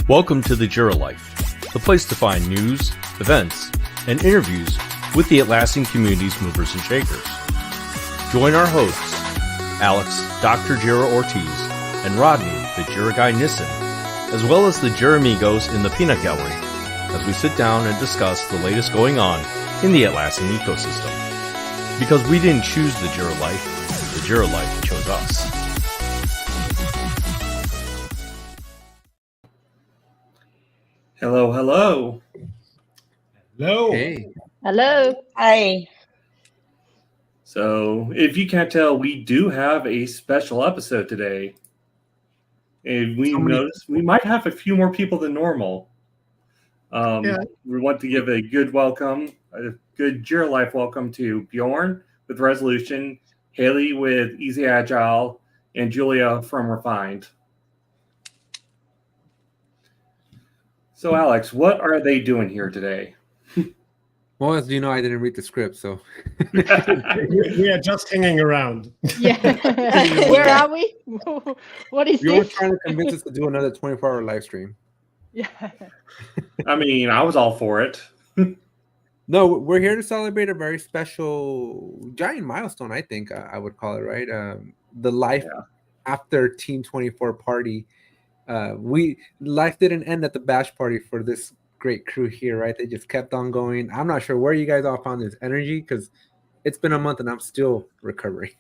Welcome to the Jira Life, the place to find news, events, and interviews with the Atlassian community's movers and shakers. Join our hosts, Alex, Dr. Jira Ortiz, and Rodney, the Jira guy Nissen, as well as the Jira amigos in the peanut gallery, as we sit down and discuss the latest going on in the Atlassian ecosystem. Because we didn't choose the Jira Life, the Jira Life chose us. Hello, hello. Hello. Hey. Hello. Hi. So, if you can't tell, we do have a special episode today. And we noticed we might have a few more people than normal. We want to give a good welcome, a good Jira Life welcome to Bjorn with Resolution, Haley with Easy Agile, and Julia from Refined. So, Alex, what are they doing here today? Well, as you know, I didn't read the script, so we are just hanging around. Yeah. Where are we? What is you were this? trying to convince us to do another 24-hour live stream. Yeah. I mean, I was all for it. No, we're here to celebrate a very special, giant milestone, I think I would call it, right? The life after Team 24 party. Life didn't end at the bash party for this great crew here, right? They just kept on going. I'm not sure where you guys all found this energy because it's been a month and I'm still recovering.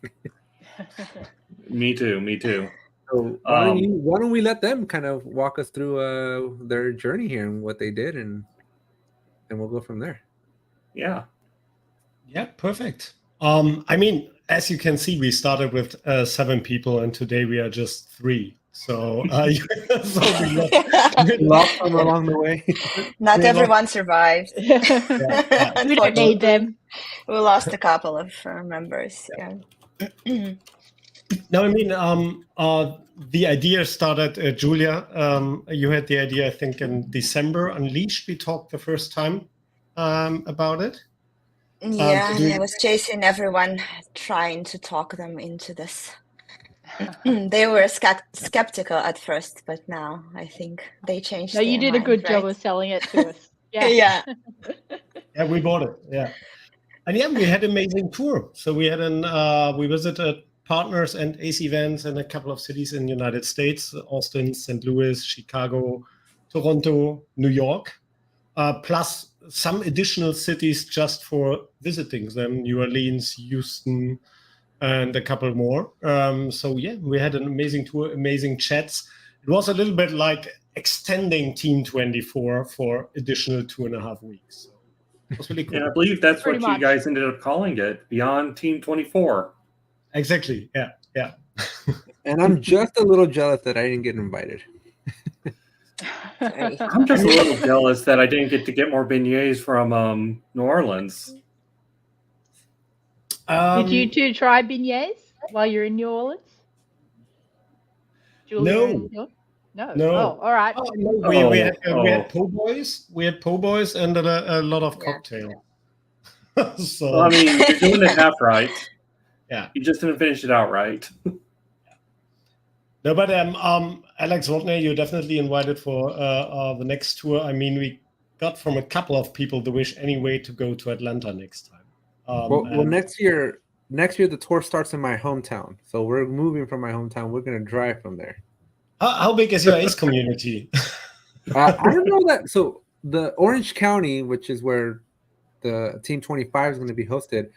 Me too. So why don't we let them kind of walk us through their journey here and what they did, and we'll go from there. Yeah, perfect. I mean, as you can see, we started with 7 people, and today we are just 3. So, we lost them along the way. Not everyone survived. We don't need them. We lost a couple of members. Yeah. No, I mean, the idea started, Julia, you had the idea, I think, in December. Unleashed, we talked the first time about it. Yeah, I was chasing everyone, trying to talk them into this. They were skeptical at first, but now I think they changed. No, you did a good job of selling it to us. Yeah. Yeah, we bought it. Yeah, and we had an amazing tour. So we had we visited partners and ACE events in a couple of cities in the United States: Austin, St. Louis, Chicago, Toronto, New York, plus some additional cities just for visiting them: New Orleans, Houston, and a couple more. We had an amazing tour, amazing chats. It was a little bit like extending Team 24 for additional 2.5 weeks. So it was really cool. Yeah, I believe that's what you guys ended up calling it, Beyond Team 24. Exactly, yeah. And I'm just a little jealous that I didn't get invited. I'm just a little jealous that I didn't get more beignets from New Orleans. Did you two try beignets while you're in New Orleans? Julia? No. Oh, all right. We had po' boys. We had po' boys and a lot of cocktail. So well, I mean, you're doing it half right. Yeah, you just didn't finish it out right. No, but Alex, Rodney, you're definitely invited for the next tour. I mean, we got from a couple of people the wish anyway to go to Atlanta next time. Well, next year the tour starts in my hometown. So we're moving from my hometown. We're going to drive from there. How big is your ACE community? I don't know that. So the Orange County, which is where the Team 25 is going to be hosted,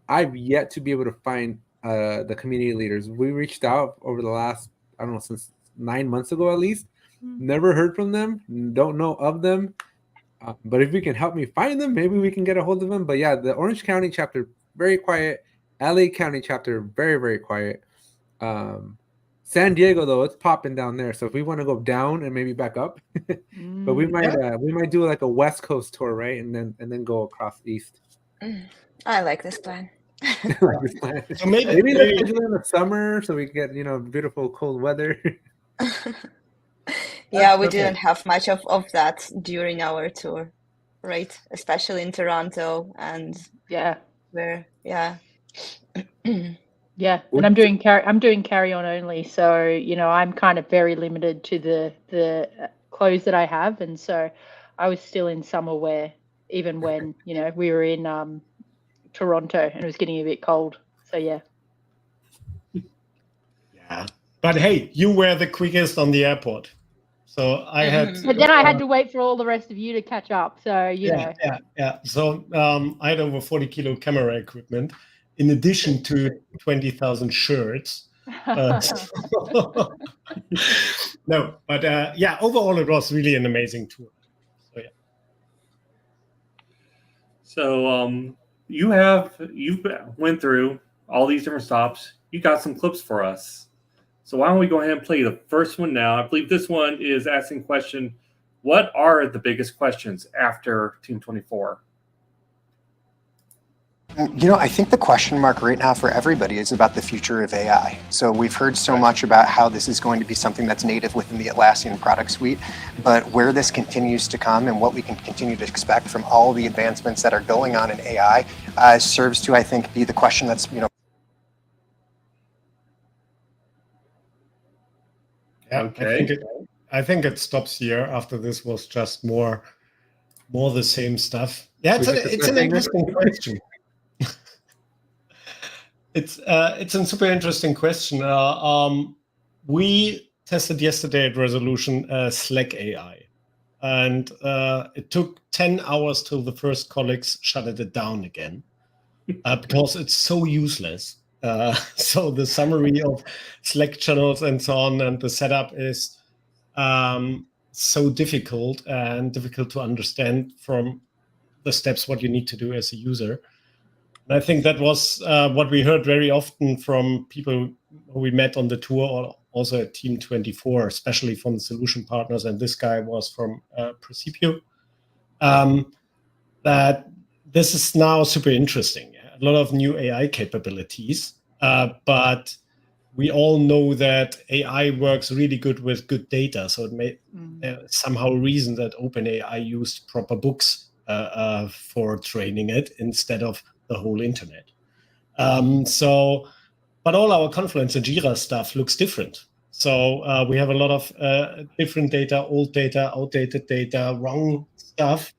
I've yet to be able to find the community leaders. We reached out over the last, I don't know, since 9 months ago at least. Never heard from them. Don't know of them. But if you can help me find them, maybe we can get a hold of them. But yeah, the Orange County chapter, very quiet. LA County chapter, very, very quiet. San Diego, though, it's popping down there. So if we want to go down and maybe back up, but we might do like a West Coast tour, right? And then go across east. I like this plan. So maybe let's do it in the summer so we get beautiful cold weather. Yeah, we didn't have much of that during our tour, right? Especially in Toronto and Yeah, and I'm doing carry on only, so I'm kind of very limited to the clothes that I have, and so I was still in summer wear even when we were in Toronto and it was getting a bit cold. So yeah. But hey, you were the quickest on the airport, so I had. But then I had to wait for all the rest of you to catch up. So Yeah. So I had over 40 kilo camera equipment, in addition to 20,000 shirts. No, but overall it was really an amazing tour. So yeah. So you went through all these different stops. You got some clips for us. So why don't we go ahead and play the first one now? I believe this one is asking the question, what are the biggest questions after Team 24? I think the question mark right now for everybody is about the future of AI. So we've heard so much about how this is going to be something that's native within the Atlassian product suite, but where this continues to come and what we can continue to expect from all the advancements that are going on in AI serves to, I think, be the question that's, Okay. I think it stops here. After this was just more the same stuff. Yeah, it's an interesting question. It's a super interesting question. We tested yesterday at Resolution Slack AI, and it took 10 hours till the first colleagues shut it down again because it's so useless. So the summary of Slack channels and so on, and the setup is so difficult to understand from the steps what you need to do as a user. And I think that was what we heard very often from people who we met on the tour, or also at Team 24, especially from the solution partners. And this guy was from Precipio. That this is now super interesting. A lot of new AI capabilities, but we all know that AI works really good with good data. So it may somehow reason that OpenAI used proper books for training it instead of the whole internet. But all our Confluence and Jira stuff looks different. So we have a lot of different data, old data, outdated data, wrong stuff,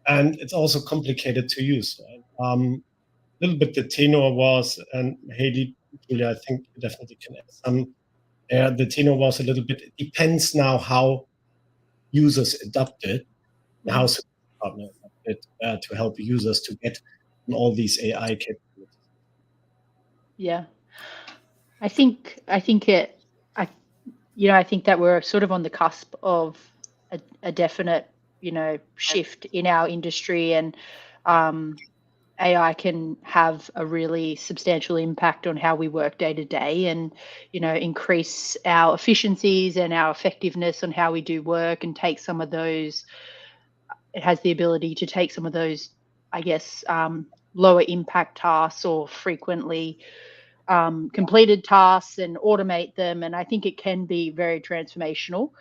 and it's also complicated to use. A little bit the tenor was, and Haley, Julia, I think you definitely can add some. The tenor was a little bit, it depends now how users adopt it, how partners adopt it to help users to get all these AI capabilities. Yeah, I think that we're sort of on the cusp of a definite, shift in our industry, and AI can have a really substantial impact on how we work day to day, and increase our efficiencies and our effectiveness on how we do work, and take some of those. It has the ability to take some of those, I guess, lower impact tasks or frequently completed tasks and automate them. And I think it can be very transformational.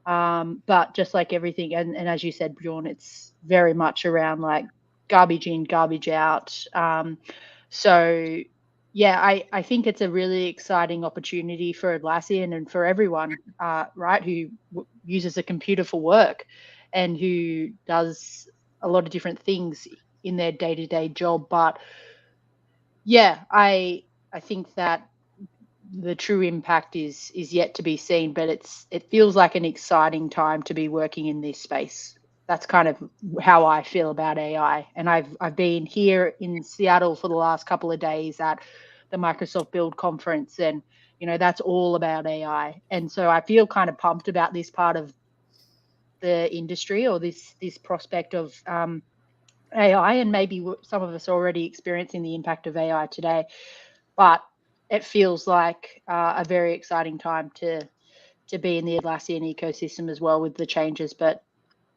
But just like everything, and as you said, Bjorn, it's very much around like garbage in, garbage out. So yeah, I think it's a really exciting opportunity for Atlassian and for everyone, right, who uses a computer for work and who does a lot of different things in their day-to-day job. But yeah, I think that the true impact is yet to be seen, but it feels like an exciting time to be working in this space. That's kind of how I feel about AI. And I've been here in Seattle for the last couple of days at the Microsoft Build conference, and that's all about AI. And so I feel kind of pumped about this part of the industry, or this prospect of AI, and maybe some of us are already experiencing the impact of AI today, but it feels like a very exciting time to be in the Atlassian ecosystem as well with the changes. But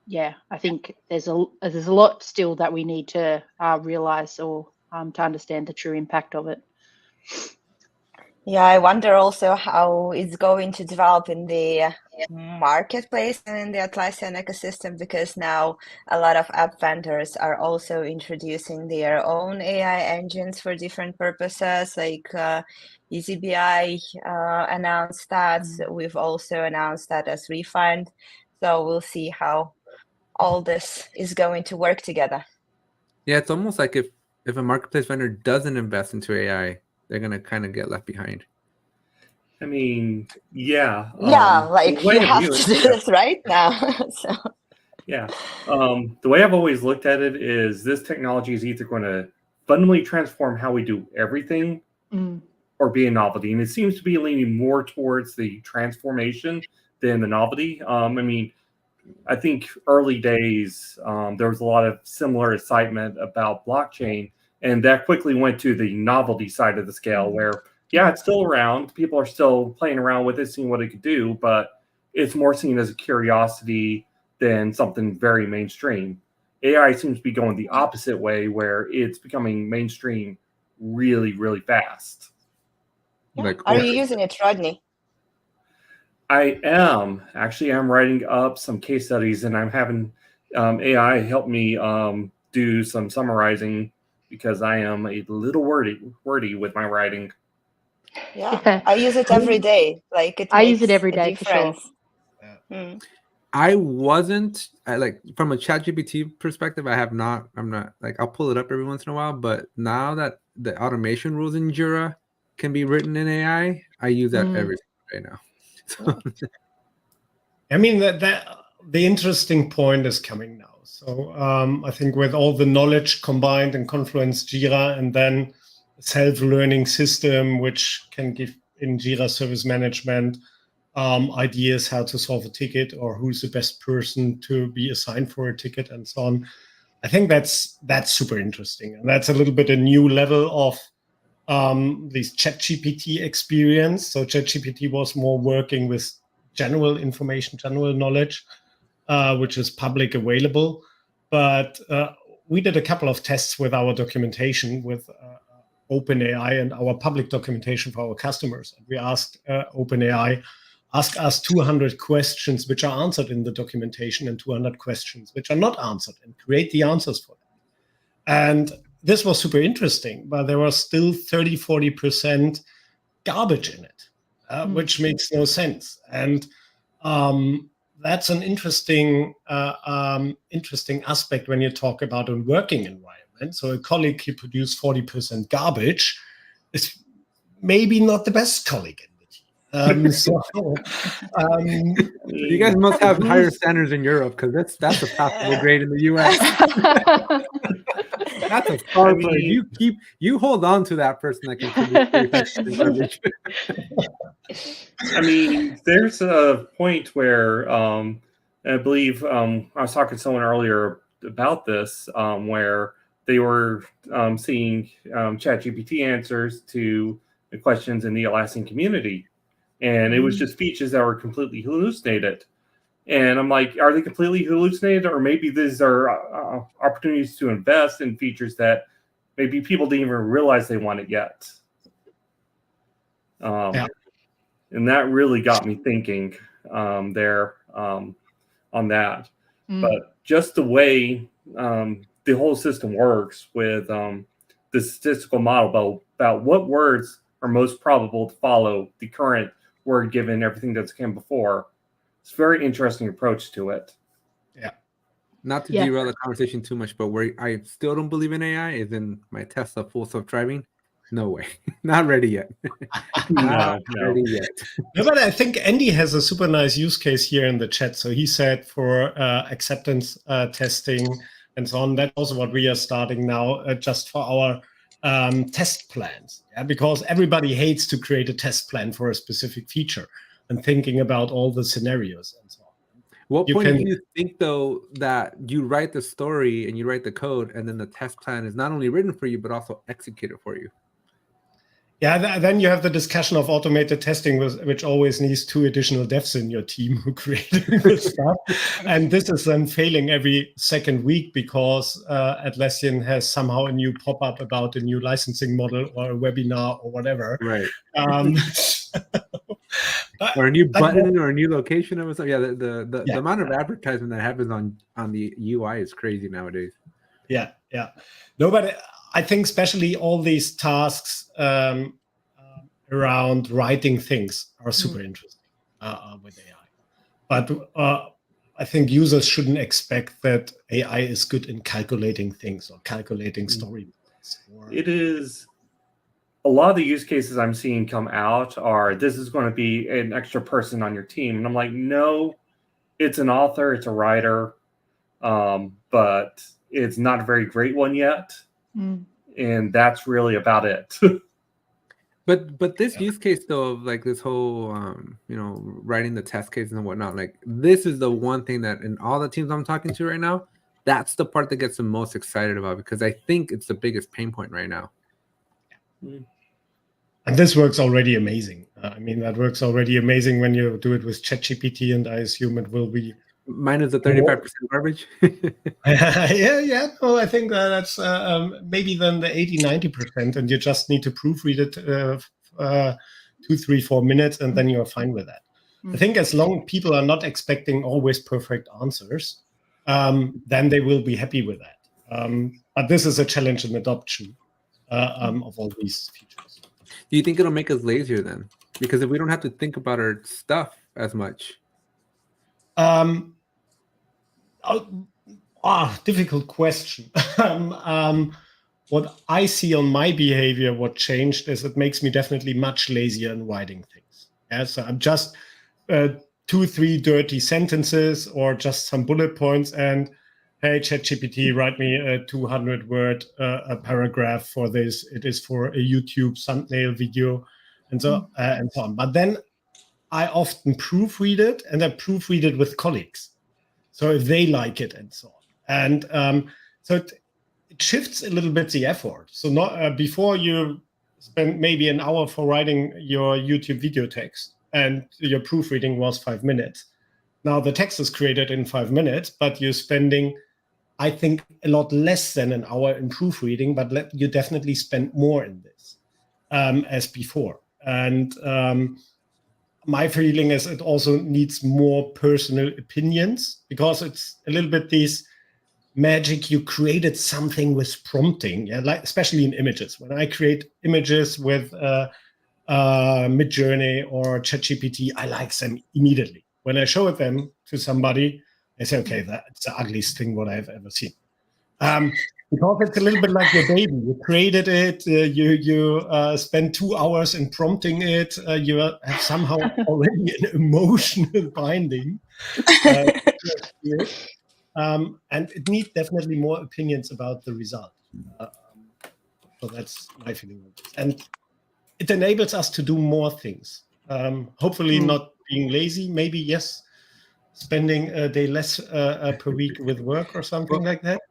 yeah, I think there's a lot still that we need to realize, or to understand the true impact of it. Yeah, I wonder also how it's going to develop in the marketplace and in the Atlassian ecosystem, because now a lot of app vendors are also introducing their own AI engines for different purposes, like EazyBI announced that. We've also announced that as Refined. So we'll see how all this is going to work together. Yeah, it's almost like if a marketplace vendor doesn't invest into AI, they're going to kind of get left behind. I mean, yeah. Like you have to do this right now. So. Yeah. The way I've always looked at it is this technology is either going to fundamentally transform how we do everything or be a novelty. And it seems to be leaning more towards the transformation than the novelty. I mean, I think early days, there was a lot of similar excitement about blockchain, and that quickly went to the novelty side of the scale where, yeah, it's still around. People are still playing around with it, seeing what it could do, but it's more seen as a curiosity than something very mainstream. AI seems to be going the opposite way, where it's becoming mainstream really, really fast. Yeah. Are you using it, Rodney? I am. Actually, I'm writing up some case studies, and I'm having AI help me do some summarizing because I am a little wordy with my writing. Yeah. I use it every day. Like I use it every day for sure. I wasn't like from a ChatGPT perspective. I'm not like, I'll pull it up every once in a while, but now that the automation rules in Jira can be written in AI, I use that every day now. So. I mean, that the interesting point is coming now. So I think with all the knowledge combined in Confluence, Jira, and then self-learning system, which can give in Jira Service Management ideas how to solve a ticket or who's the best person to be assigned for a ticket and so on. I think that's super interesting. And that's a little bit a new level of this ChatGPT experience. So ChatGPT was more working with general information, general knowledge, which is public available. But we did a couple of tests with our documentation with OpenAI and our public documentation for our customers. And we asked OpenAI, ask us 200 questions which are answered in the documentation and 200 questions which are not answered, and create the answers for them. And this was super interesting, but there was still 30-40% garbage in it, which makes no sense. And that's an interesting aspect when you talk about a working environment. So a colleague who produced 40% garbage is maybe not the best colleague in the team. You guys must have higher standards in Europe, because that's a passable grade in the US. That's a star player. You hold on to that person that can produce garbage. I mean, there's a point where I believe I was talking to someone earlier about this, where they were seeing ChatGPT answers to the questions in the Atlassian community, and it was just features that were completely hallucinated. And I'm like, are they completely hallucinated, or maybe these are opportunities to invest in features that maybe people didn't even realize they wanted yet? And that really got me thinking there on that. But just the way the whole system works with the statistical model about what words are most probable to follow the current word given everything that's come before. It's a very interesting approach to it. Yeah. Not to derail the conversation too much, but where I still don't believe in AI is in my Tesla full self-driving. No way. Not ready yet. Not ready yet. No, but I think Andy has a super nice use case here in the chat. So he said for acceptance testing and so on, that's also what we are starting now just for our test plans. Yeah? Because everybody hates to create a test plan for a specific feature and thinking about all the scenarios and so on. What point do you think, though, that you write the story and you write the code, and then the test plan is not only written for you, but also executed for you? Yeah, then you have the discussion of automated testing, which always needs 2 additional devs in your team who create the stuff. And this is then failing every second week because Atlassian has somehow a new pop-up about a new licensing model or a webinar or whatever. Right. Or a new button or a new location or something. Yeah, the amount of advertisement that happens on the UI is crazy nowadays. Yeah. No, but I think especially all these tasks around writing things are super interesting with AI. But I think users shouldn't expect that AI is good in calculating things or calculating story. It is. A lot of the use cases I'm seeing come out are, this is going to be an extra person on your team. And I'm like, no, it's an author, it's a writer, but it's not a very great one yet. And that's really about it. But this use case though, of like this whole writing the test cases and whatnot, like this is the one thing that in all the teams I'm talking to right now, that's the part that gets the most excited about, because I think it's the biggest pain point right now. And this works already amazing. That works already amazing when you do it with ChatGPT, and I assume it will be minus the 35% garbage. Yeah. No, I think that's maybe then the 80-90%, and you just need to proofread it 2, 3, 4 minutes, and then you're fine with that. I think as long as people are not expecting always perfect answers, then they will be happy with that. But this is a challenge in adoption of all these features. Do you think it'll make us lazier then? Because if we don't have to think about our stuff as much. Difficult question. What I see on my behavior, what changed is it makes me definitely much lazier in writing things. Yeah, so I'm just 2, 3 dirty sentences or just some bullet points, and hey, ChatGPT, write me a 200-word a paragraph for this. It is for a YouTube thumbnail video, and so on. But then I often proofread it, and I proofread it with colleagues. So if they like it and so on. And so it shifts a little bit the effort. So not before you spend maybe an hour for writing your YouTube video text and your proofreading was 5 minutes. Now the text is created in 5 minutes, but you're spending, I think, a lot less than an hour in proofreading, but you definitely spend more in this as before. And my feeling is it also needs more personal opinions, because it's a little bit this magic. You created something with prompting, like especially in images. When I create images with Midjourney or ChatGPT, I like them immediately. When I show them to somebody, I say, okay, that's the ugliest thing what I've ever seen. Because it's a little bit like your baby. You created it, you spend 2 hours in prompting it, you have somehow already an emotional binding. And it needs definitely more opinions about the result. So that's my feeling of this. And it enables us to do more things. Hopefully not being lazy, maybe, yes, spending a day less per week with work or something like that.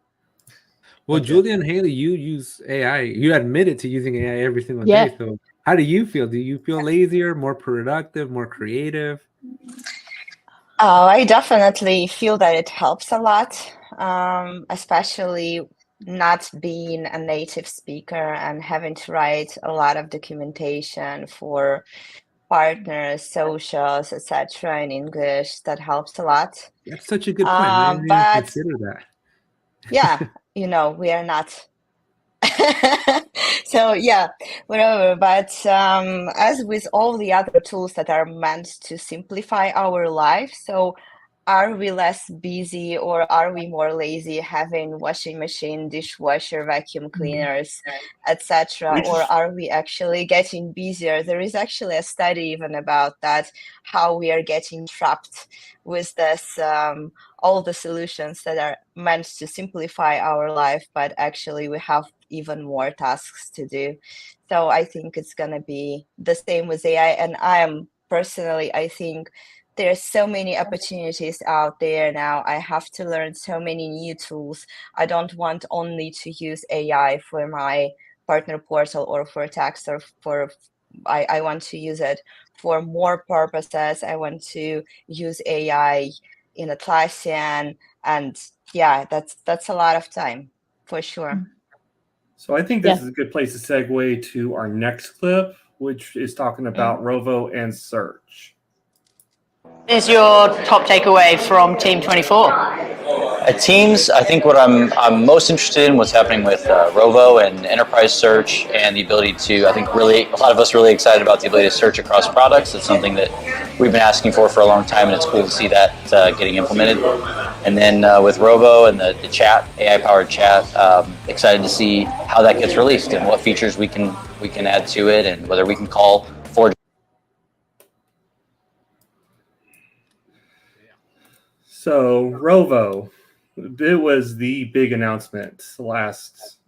Well, Julia and Haley, you use AI. You admitted to using AI every single day. So how do you feel? Do you feel lazier, more productive, more creative? Oh, I definitely feel that it helps a lot, especially not being a native speaker and having to write a lot of documentation for partners, socials, etc. in English. That helps a lot. That's such a good point. I didn't even consider that. Yeah, we are not. So yeah, whatever. But as with all the other tools that are meant to simplify our life, so are we less busy or are we more lazy having washing machine, dishwasher, vacuum cleaners, etc.? Or are we actually getting busier? There is actually a study even about that, how we are getting trapped with this, all the solutions that are meant to simplify our life, but actually we have even more tasks to do. So I think it's going to be the same with AI. And I think there's so many opportunities out there now. I have to learn so many new tools. I don't want only to use AI for my partner portal or for tax or I want to use it for more purposes. I want to use AI in Atlassian, and yeah, that's a lot of time for sure. So I think this is a good place to segue to our next clip, which is talking about Rovo and search. What is your top takeaway from Team 24? At Teams, I think what I'm most interested in what's happening with Rovo and enterprise search and the ability to, I think really, a lot of us really excited about the ability to search across products. It's something that we've been asking for a long time, and it's cool to see that getting implemented. And then with Rovo and the chat, AI-powered chat, excited to see how that gets released and what features we can add to it, and whether we can call for. So Rovo, it was the big announcement last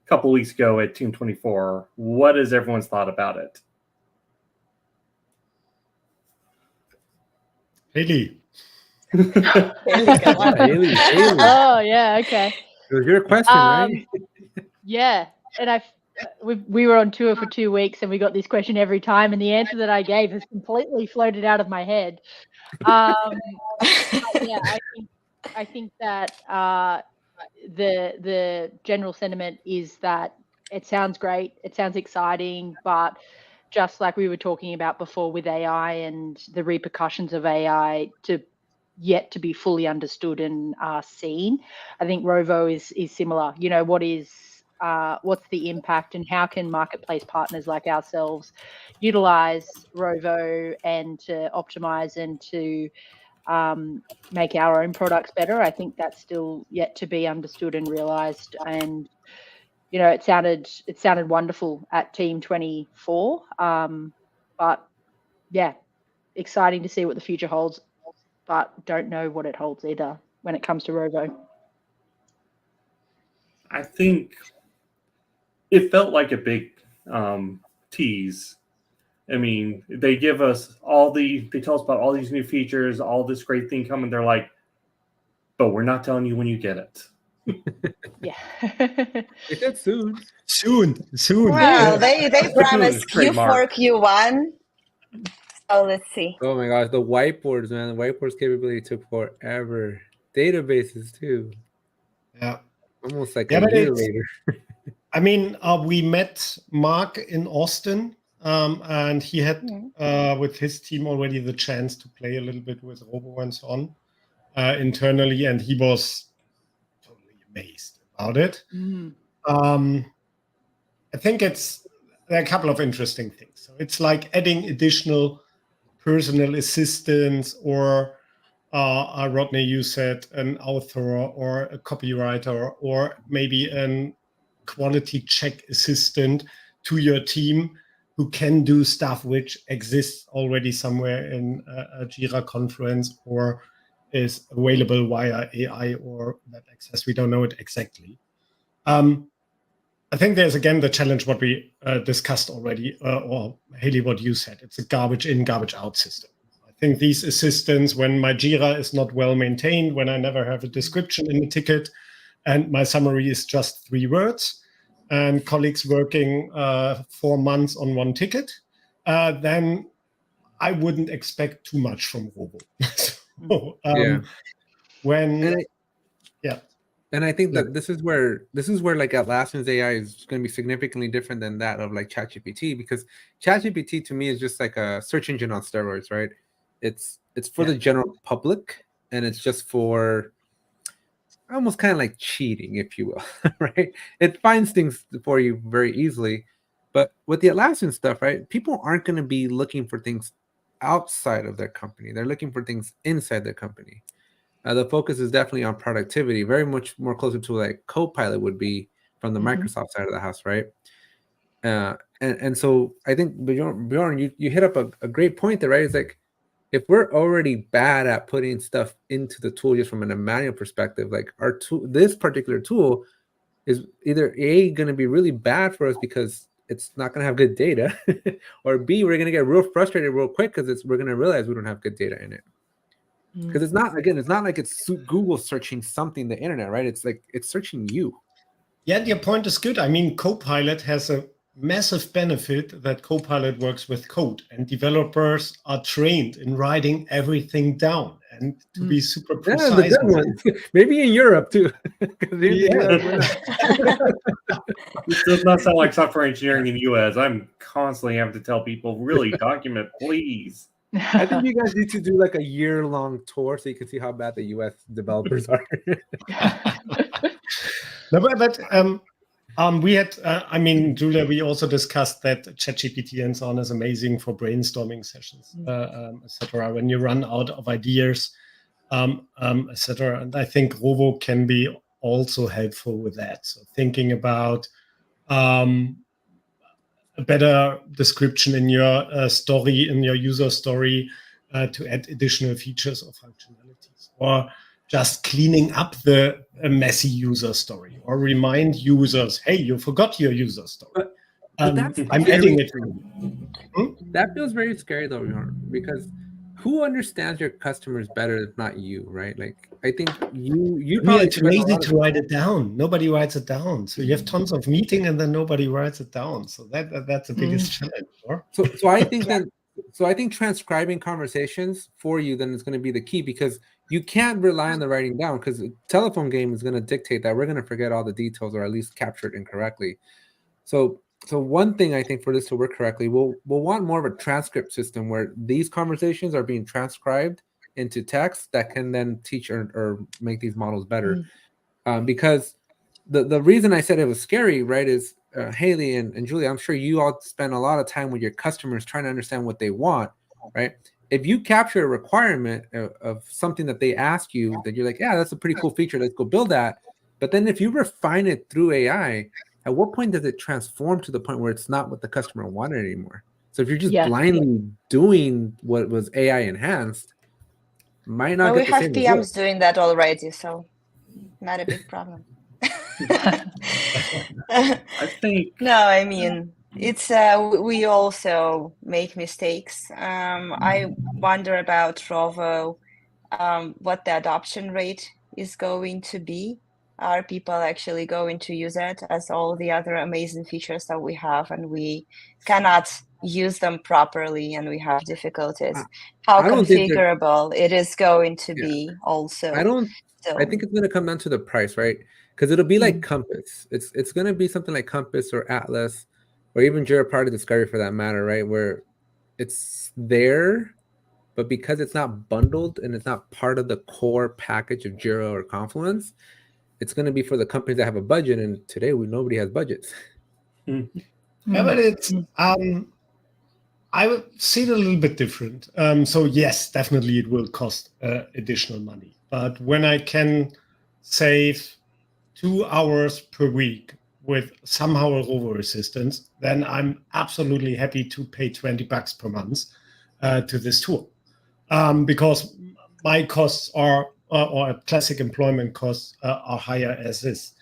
couple weeks ago at Team 24. What is everyone's thought about it? Haley. Haley. Oh yeah, okay. It was your question, right? Yeah, and we were on tour for 2 weeks, and we got this question every time, and the answer that I gave has completely floated out of my head. Yeah, I think that the general sentiment is that it sounds great, it sounds exciting, but just like we were talking about before with AI and the repercussions of AI yet to be fully understood and seen. I think Rovo is similar. You know, what's the impact, and how can marketplace partners like ourselves utilize Rovo and to optimize and to make our own products better? I think that's still yet to be understood and realized. And you know, it sounded wonderful at Team 24, but yeah, exciting to see what the future holds, but don't know what it holds either when it comes to Rovo. I think it felt like a big tease. I mean, they give us they tell us about all these new features, all this great thing coming. They're like, but we're not telling you when you get it. Yeah. They said soon. Soon. Well, they promised Q4, Q1. So let's see. Oh my gosh, the whiteboards, man. The whiteboards capability took forever. Databases too. Yeah. Almost like a year later. I mean, we met Mark in Austin, and he had with his team already the chance to play a little bit with Robo and so on internally, and he was totally amazed about it. I think there are a couple of interesting things. So it's like adding additional personal assistants, or Rodney, you said an author or a copywriter, or maybe a quality check assistant to your team who can do stuff which exists already somewhere in a Jira Confluence or is available via AI or web access. We don't know it exactly. I think there's again the challenge what we discussed already, or Haley, what you said. It's a garbage in, garbage out system. I think these assistants, when my Jira is not well maintained, when I never have a description in the ticket, and my summary is just 3 words, and colleagues working 4 months on one ticket, then I wouldn't expect too much from Robo. So, And I think that this is where like Atlassian's AI is going to be significantly different than that of like ChatGPT, because ChatGPT to me is just like a search engine on steroids, right? It's for the general public, and it's just for almost kind of like cheating, if you will, right? It finds things for you very easily, but with the Atlassian stuff, right? People aren't going to be looking for things outside of their company; they're looking for things inside their company. The focus is definitely on productivity, very much more closer to like Copilot would be from the Microsoft side of the house, right? And so I think Bjorn, you hit up a great point there, right? It's like, if we're already bad at putting stuff into the tool just from a manual perspective, like our tool, this particular tool is either going to be really bad for us because it's not going to have good data, or B, we're going to get real frustrated real quick because we're going to realize we don't have good data in it. Because it's not like it's Google searching something, the internet, right? It's like it's searching you. Yeah, your point is good. I mean, Copilot has a massive benefit that Copilot works with code, and developers are trained in writing everything down and to be super precise. Yeah, the good ones. Maybe in Europe too. This does not sound like software engineering in the US. I'm constantly having to tell people, really document, please. I think you guys need to do like a year-long tour so you can see how bad the US developers are. No, but we had, I mean, Julia, we also discussed that ChatGPT and so on is amazing for brainstorming sessions, etc. When you run out of ideas, etc. And I think Rovo can be also helpful with that. So thinking about a better description in your story, in your user story, to add additional features or functionalities, or just cleaning up the messy user story, or remind users, hey, you forgot your user story. But that's I'm scary. adding it. That feels very scary though, because who understands your customers better if not you, right? Like, I think you probably It's lazy to write it down. Nobody writes it down. So you have tons of meeting and then nobody writes it down. So that's the biggest challenge. Or? So I think I think transcribing conversations for you then is going to be the key, because you can't rely on the writing down, because the telephone game is going to dictate that we're going to forget all the details or at least capture it incorrectly. So one thing I think for this to work correctly, we'll want more of a transcript system where these conversations are being transcribed into text that can then teach or make these models better. Because the reason I said it was scary, right, is Haley and Julia, I'm sure you all spend a lot of time with your customers trying to understand what they want, right? If you capture a requirement of something that they ask you, that you're like, yeah, that's a pretty cool feature, let's go build that. But then if you refine it through AI, at what point does it transform to the point where it's not what the customer wanted anymore? So if you're just blindly doing what was AI enhanced, might not get the same result. We have PMs doing that already, so not a big problem. I think. No, I mean, it's we also make mistakes. I wonder about Rovo, what the adoption rate is going to be. Are people actually going to use it as all the other amazing features that we have, and we cannot use them properly and we have difficulties? How configurable it is going to be also. I think it's going to come down to the price, right? Because it'll be like Compass. It's going to be something like Compass or Atlas or even Jira Product Discovery for that matter, right? Where it's there, but because it's not bundled and it's not part of the core package of Jira or Confluence, it's going to be for the companies that have a budget, and today nobody has budgets. Yeah, but it's I would see it a little bit different. So yes, definitely it will cost additional money. But when I can save 2 hours per week with somehow a Rovo assistance, then I'm absolutely happy to pay $20 per month to this tool, because my costs are. Or classic employment costs are higher as is.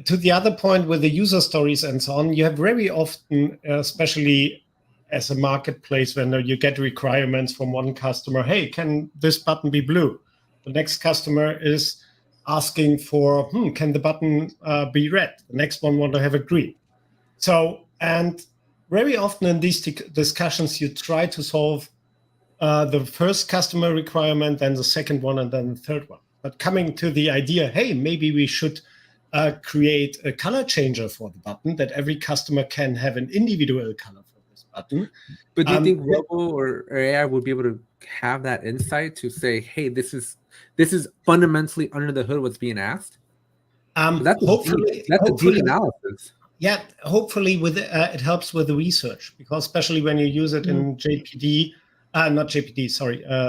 To the other point with the user stories and so on, you have very often, especially as a marketplace, when you get requirements from one customer, hey, can this button be blue? The next customer is asking for, can the button be red? The next one want to have a green. So, and very often in these discussions, you try to solve the first customer requirement, then the second one, and then the third one. But coming to the idea, hey, maybe we should create a color changer for the button that every customer can have an individual color for this button. But do you think Rovo or AI would be able to have that insight to say, hey, this is fundamentally under the hood what's being asked? That's a deep analysis. Yeah, hopefully it helps with the research, because especially when you use it in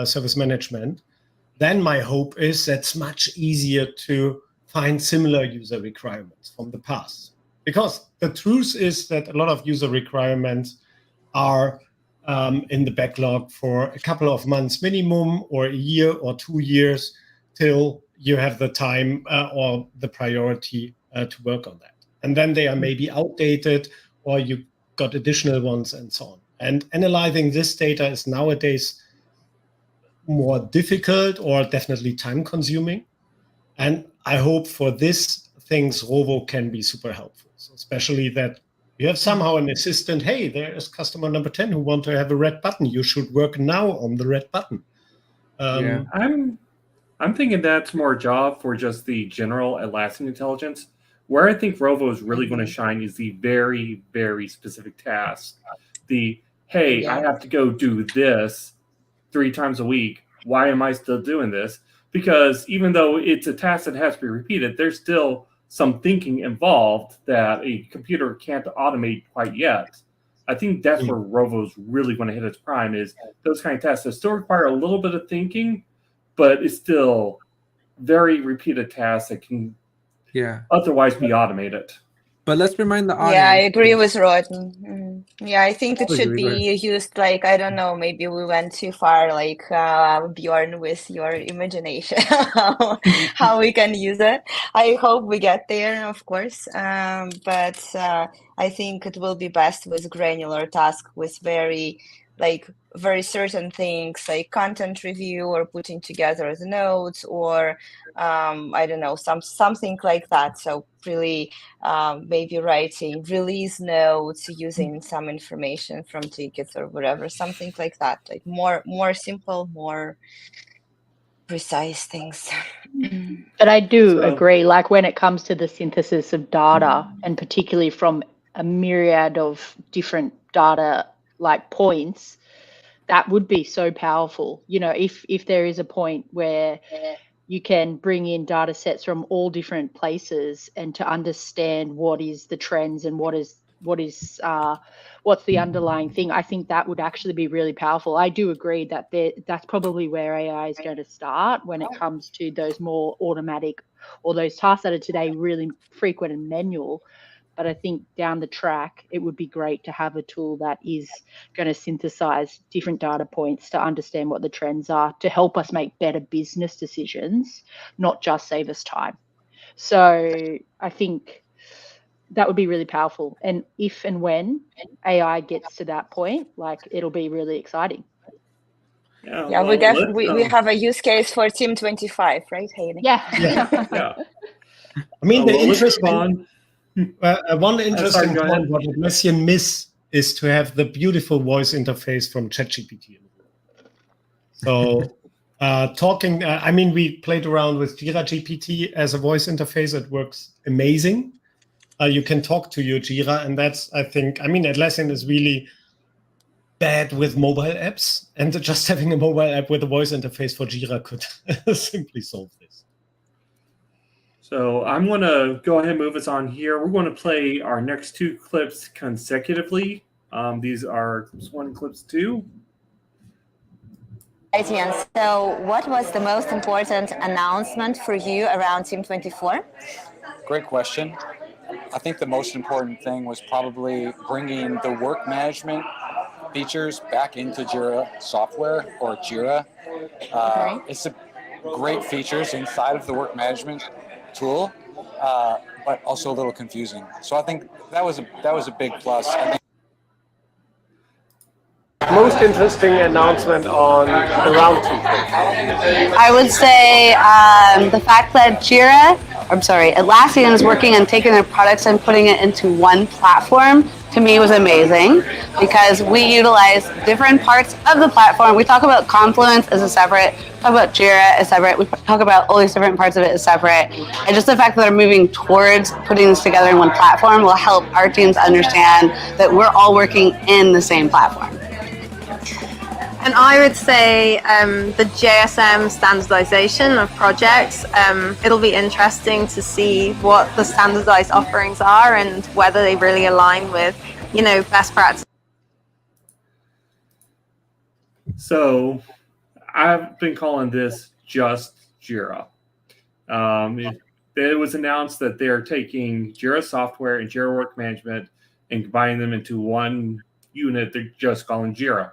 service management, then my hope is that's much easier to find similar user requirements from the past. Because the truth is that a lot of user requirements are in the backlog for a couple of months minimum, or a year or 2 years, till you have the time or the priority to work on that. And then they are maybe outdated, or you got additional ones and so on. And analyzing this data is nowadays more difficult, or definitely time consuming. And I hope for this things Rovo can be super helpful. So especially that you have somehow an assistant, hey, there is customer number 10 who want to have a red button. You should work now on the red button. I'm thinking that's more a job for just the general Atlassian intelligence. Where I think Rovo is really going to shine is the very, very specific task. hey, I have to go do this 3 times a week. Why am I still doing this? Because even though it's a task that has to be repeated, there's still some thinking involved that a computer can't automate quite yet. I think that's where Rovo's really going to hit its prime, is those kind of tasks that still require a little bit of thinking, but it's still very repeated tasks that can otherwise be automated. But let's remind the audience. Yeah, I agree with Rodney. Yeah, I think it should be used like, I don't know, maybe we went too far, like Bjorn with your imagination, how we can use it. I hope we get there, of course. But I think it will be best with granular task with very certain things like content review or putting together the notes or I don't know, something like that. So really maybe writing release notes using some information from tickets or whatever, something like that, like more simple, more precise things. But I do agree, like when it comes to the synthesis of data, and particularly from a myriad of different data like points, that would be so powerful. You know, if there is a point where you can bring in data sets from all different places and to understand what is the trends and what's the underlying thing, I think that would actually be really powerful. I do agree that that's probably where AI is going to start when it comes to those more automatic or those tasks that are today really frequent and manual. But I think down the track, it would be great to have a tool that is going to synthesize different data points to understand what the trends are, to help us make better business decisions, not just save us time. So I think that would be really powerful. And if and when AI gets to that point, like, it'll be really exciting. Yeah, well, we have a use case for Team 25, right, Hayden? Yeah. I mean, the interesting one interesting point what Atlassian miss is to have the beautiful voice interface from ChatGPT. So I mean, we played around with Jira GPT as a voice interface. It works amazing. You can talk to your Jira, and that's, I think, I mean, Atlassian is really bad with mobile apps, and just having a mobile app with a voice interface for Jira could simply solve this. So I'm going to go ahead and move us on here. We're going to play our next 2 clips consecutively. These are clips 1 and clips 2. So what was the most important announcement for you around Team 24? Great question. I think the most important thing was probably bringing the work management features back into Jira software or Jira. It's a great features inside of the work management tool, but also a little confusing. So I think that was a big plus. I think most interesting announcement on around Team. I would say the fact that Atlassian is working on taking their products and putting it into one platform, to me was amazing, because we utilize different parts of the platform. We talk about Confluence as a separate, talk about Jira as separate, we talk about all these different parts of it as separate. And just the fact that they're moving towards putting this together in one platform will help our teams understand that we're all working in the same platform. And I would say the JSM standardization of projects, it'll be interesting to see what the standardized offerings are and whether they really align with, best practices. So I've been calling this just Jira. It was announced that they're taking Jira software and Jira work management and combining them into one unit they're just calling Jira.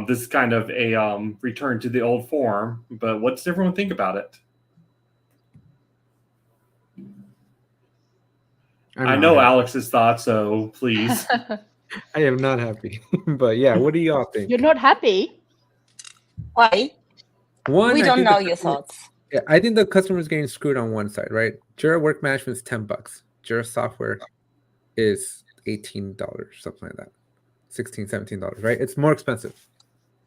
This is kind of a return to the old form, but what does everyone think about it? I know Alex's thoughts, so please. I am not happy, but yeah, what do y'all think? You're not happy? Why? One, we don't know your thoughts. Yeah, I think the customer is getting screwed on one side, right? Jira work management is $10. Jira software is $18, something like that. $16, $17, right? It's more expensive.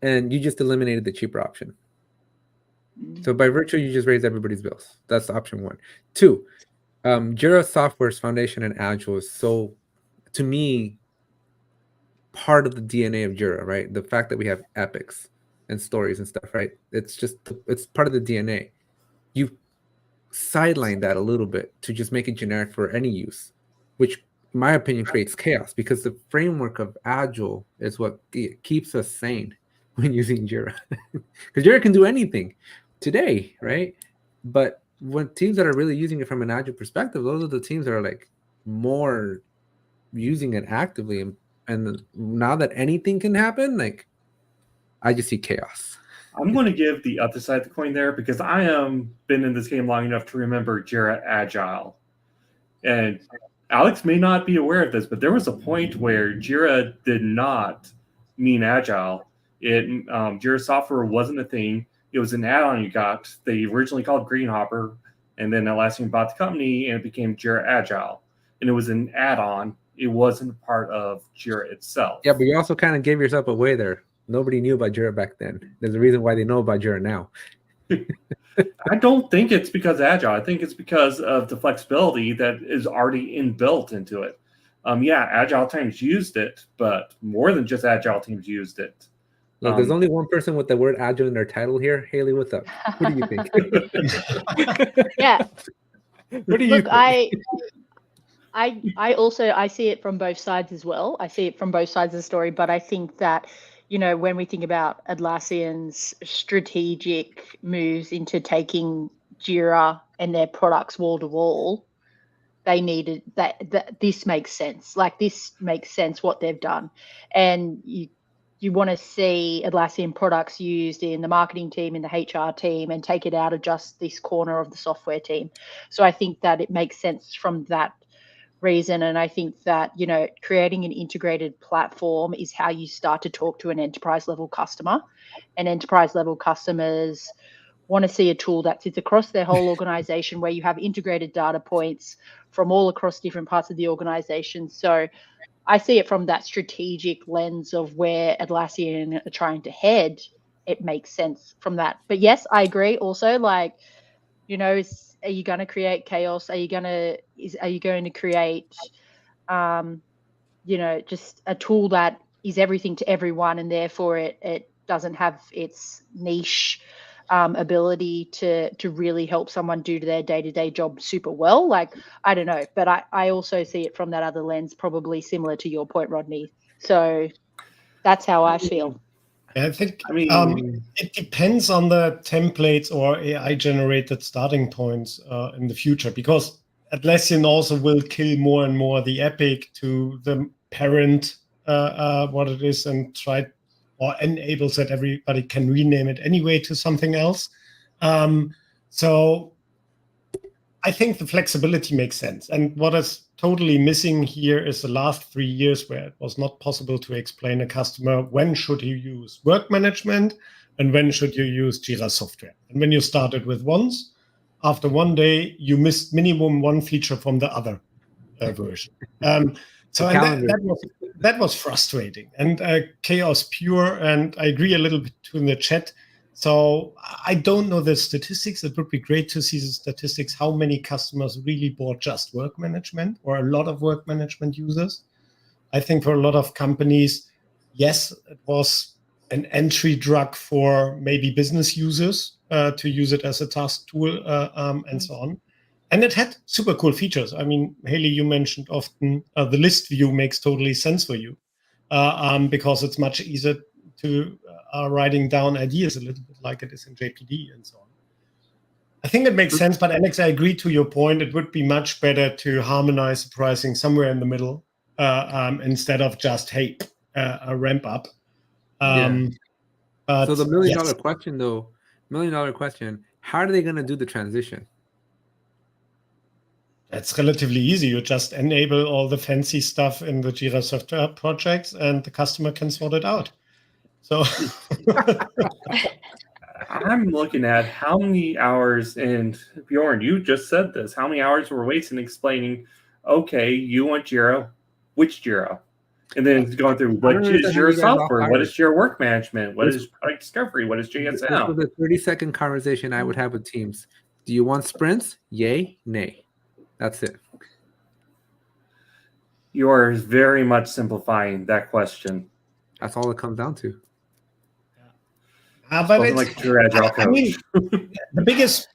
And you just eliminated the cheaper option. So by virtue, you just raised everybody's bills. That's option 1. 2, Jira Software's foundation and Agile is so, to me, part of the DNA of Jira, right? The fact that we have epics and stories and stuff, right? It's part of the DNA. You sideline that a little bit to just make it generic for any use, which in my opinion creates chaos, because the framework of Agile is what keeps us sane when using Jira. Because Jira can do anything today, right? But when teams that are really using it from an Agile perspective, those are the teams that are like more using it actively. And now that anything can happen, like I just see chaos. I'm going to give the other side of the coin there, because I am been in this game long enough to remember Jira Agile. And Alex may not be aware of this, but there was a point where Jira did not mean Agile. Jira software wasn't a thing. It was an add-on you got. They originally called Greenhopper, and then Atlassian bought the company, and it became Jira Agile. And it was an add-on. It wasn't a part of Jira itself. Yeah, but you also kind of gave yourself away there. Nobody knew about Jira back then. There's a reason why they know about Jira now. I don't think it's because of Agile. I think it's because of the flexibility that is already inbuilt into it. Yeah, Agile teams used it, but more than just Agile teams used it. Look, there's only one person with the word Agile in their title here. Haley, what's up? What do you think? Yeah. What do you think? I also see it from both sides as well. I see it from both sides of the story, but I think that, you know, when we think about Atlassian's strategic moves into taking Jira and their products wall to wall, they needed that this makes sense. Like, this makes sense what they've done. And you want to see Atlassian products used in the marketing team, in the HR team, and take it out of just this corner of the software team. So I think that it makes sense from that reason. And I think that, you know, creating an integrated platform is how you start to talk to an enterprise level customer. And enterprise level customers want to see a tool that sits across their whole organization, where you have integrated data points from all across different parts of the organization. So I see it from that strategic lens of where Atlassian are trying to head. It makes sense from that. But yes, I agree also, like, you know, are you going to create chaos? Are you going to create, you know, just a tool that is everything to everyone, and therefore it doesn't have its niche ability to really help someone do their day-to-day job super well? Like, I don't know, but I also see it from that other lens, probably similar to your point, Rodney. So that's how I feel. I think it depends on the templates or AI-generated starting points in the future, because Atlassian also will kill more and more the epic to the parent, what it is, and try or enables that everybody can rename it anyway to something else. So I think the flexibility makes sense. And what is totally missing here is the last 3 years, where it was not possible to explain a customer when should you use work management and when should you use Jira software. And when you started with once, after one day, you missed minimum one feature from the other version. So that was frustrating and chaos pure. And I agree a little bit in the chat. So I don't know the statistics. It would be great to see the statistics, how many customers really bought just work management or a lot of work management users. I think for a lot of companies, yes, it was an entry drug for maybe business users to use it as a task tool and so on. And it had super cool features. I mean, Haley, you mentioned often the list view makes totally sense for you because it's much easier to writing down ideas, a little bit like it is in JPD and so on. I think it makes sense, but Alex, I agree to your point. It would be much better to harmonize the pricing somewhere in the middle instead of just, hey, a ramp up. So the $1 million question, how are they going to do the transition? It's relatively easy. You just enable all the fancy stuff in the Jira software projects and the customer can sort it out. So I'm looking at how many hours, and Bjorn, you just said this, how many hours were wasted explaining, okay, you want Jira, which Jira? And then going through, what is Jira software? What is Jira work management? What is product discovery? What is JSM? This was a 30-second conversation I would have with teams. Do you want sprints? Yay, nay. That's it. You are very much simplifying that question. That's all it comes down to. But it's like your Agile coach. I mean, the biggest,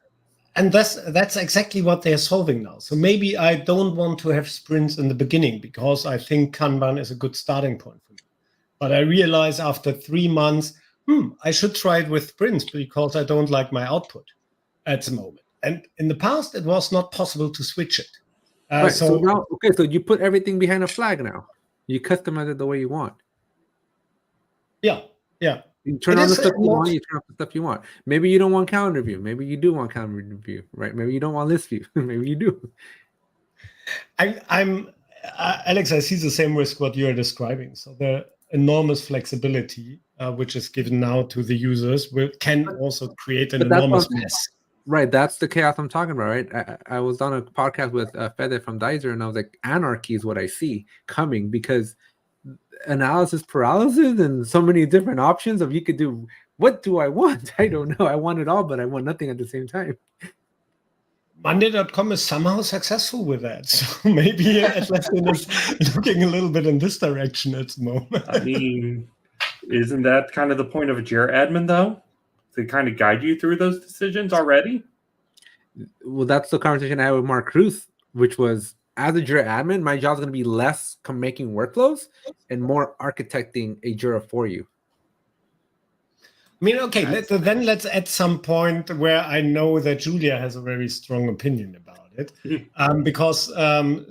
and that's exactly what they're solving now. So maybe I don't want to have sprints in the beginning because I think Kanban is a good starting point for me. But I realize after 3 months, I should try it with sprints because I don't like my output at the moment. And in the past, it was not possible to switch it. Right, so now, okay, so you put everything behind a flag now. You customize it the way you want. Yeah. You turn on the stuff you want, you turn off the stuff you want. Maybe you don't want calendar view. Maybe you do want calendar view, right? Maybe you don't want list view. Maybe you do. I'm Alex, I see the same risk what you're describing. So the enormous flexibility which is given now to the users can also create an enormous mess. Right, that's the chaos I'm talking about, right? I was on a podcast with Fede from Dizer, and I was like, anarchy is what I see coming because analysis paralysis and so many different options of you could do. What do I want? I don't know. I want it all, but I want nothing at the same time. Monday.com is somehow successful with that. So maybe Atlassian is looking a little bit in this direction at the moment. I mean, isn't that kind of the point of a Jira admin, though? To kind of guide you through those decisions already? Well, that's the conversation I had with Mark Cruz, which was, as a Jira admin, my job is going to be less making workflows and more architecting a Jira for you. I mean, okay, then let's at some point where I know that Julia has a very strong opinion about it. Because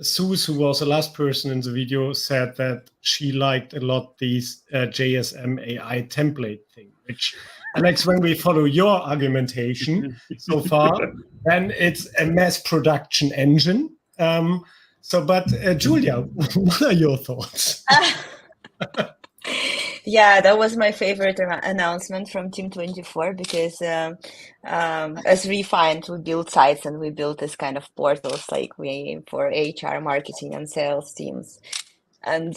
Suze, who was the last person in the video, said that she liked a lot these JSM AI template thing, which, Alex, when we follow your argumentation so far, then it's a mass production engine. But Julia, what are your thoughts? Yeah, that was my favorite announcement from Team 24 because as refined, we build sites and we build this kind of portals like for HR, marketing, and sales teams. And,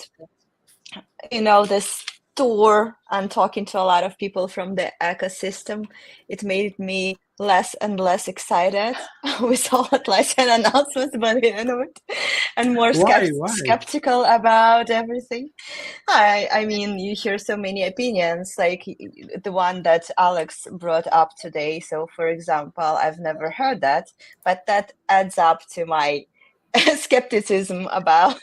this tour and talking to a lot of people from the ecosystem, it made me less and less excited with all Atlassian announcements by the end of it, and more skeptical about everything. I mean, you hear so many opinions, like the one that Alex brought up today. So, for example, I've never heard that, but that adds up to my skepticism about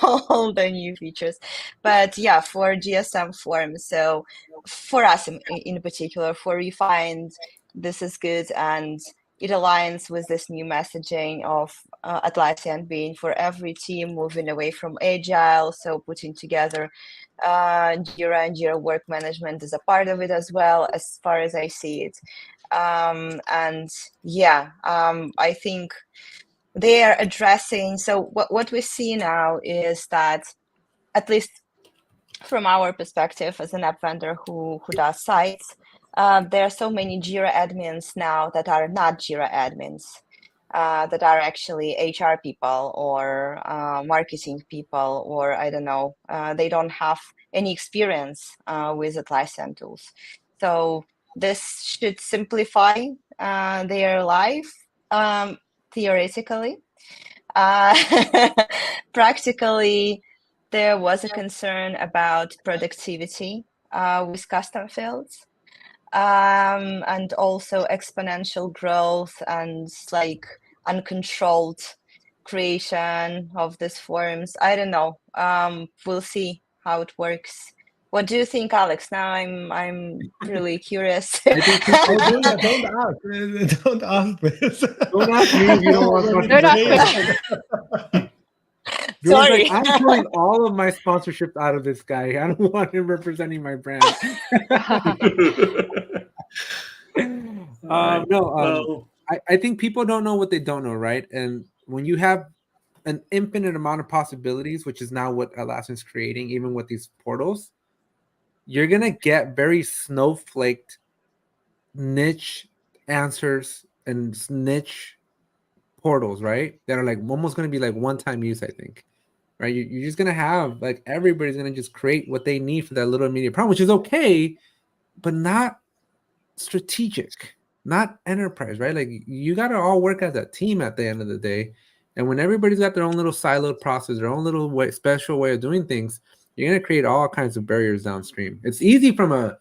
all the new features. But yeah, for GSM forms, so for us in particular, for refined, this is good, and it aligns with this new messaging of Atlassian being for every team, moving away from Agile, so putting together Jira and Jira Work Management is a part of it as well, as far as I see it. I think they are addressing, so what we see now is that, at least from our perspective as an app vendor who does sites, there are so many Jira admins now that are not Jira admins, that are actually HR people or marketing people, or I don't know, they don't have any experience with Atlassian tools. So this should simplify their life, theoretically. Practically, there was a concern about productivity with custom fields. And also exponential growth and like uncontrolled creation of these forms. I don't know. We'll see how it works. What do you think, Alex? Now I'm really curious. Don't ask this. Don't ask me if you don't want Don't ask questions. Sorry. Like, I'm pulling all of my sponsorships out of this guy. I don't want him representing my brand. I think people don't know what they don't know, right? And when you have an infinite amount of possibilities, which is now what Atlassian is creating, even with these portals, you're going to get very snowflaked niche answers and niche portals, right? That are like almost going to be like one-time use, I think. Right? You're just going to have like everybody's going to just create what they need for that little immediate problem, which is okay, but not strategic, not enterprise, right? Like you got to all work as a team at the end of the day. And when everybody's got their own little siloed process, their own little special way of doing things, you're going to create all kinds of barriers downstream. It's easy from a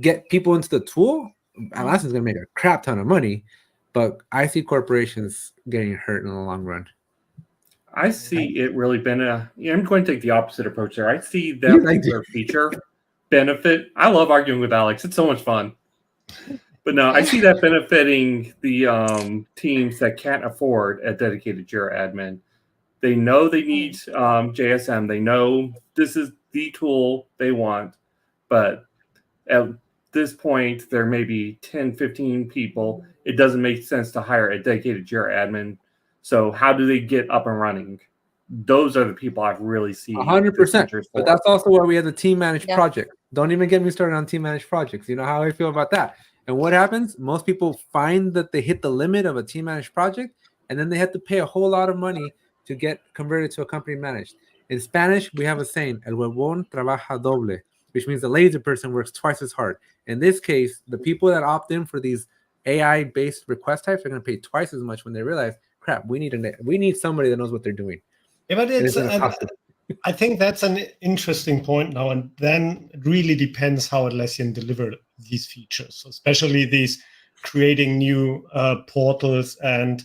get people into the tool. Atlassian's going to make a crap ton of money, but I see corporations getting hurt in the long run. I see it really been I'm going to take the opposite approach there. I see that particular feature benefit. I love arguing with Alex. It's so much fun. But no, I see that benefiting the teams that can't afford a dedicated Jira admin. They know they need JSM. They know this is the tool they want. But at this point, there may be 10, 15 people. It doesn't make sense to hire a dedicated Jira admin. So how do they get up and running? Those are the people I've really seen. 100%. But that's also why we have the team managed project. Don't even get me started on team managed projects. You know how I feel about that. And what happens? Most people find that they hit the limit of a team managed project, and then they have to pay a whole lot of money to get converted to a company managed. In Spanish, we have a saying, el huevón trabaja doble, which means the lazy person works twice as hard. In this case, the people that opt in for these AI-based request types are going to pay twice as much when they realize, crap, we need somebody that knows what they're doing. Yeah, but I think that's an interesting point now, and then it really depends how Atlassian delivered these features. So especially these creating new portals and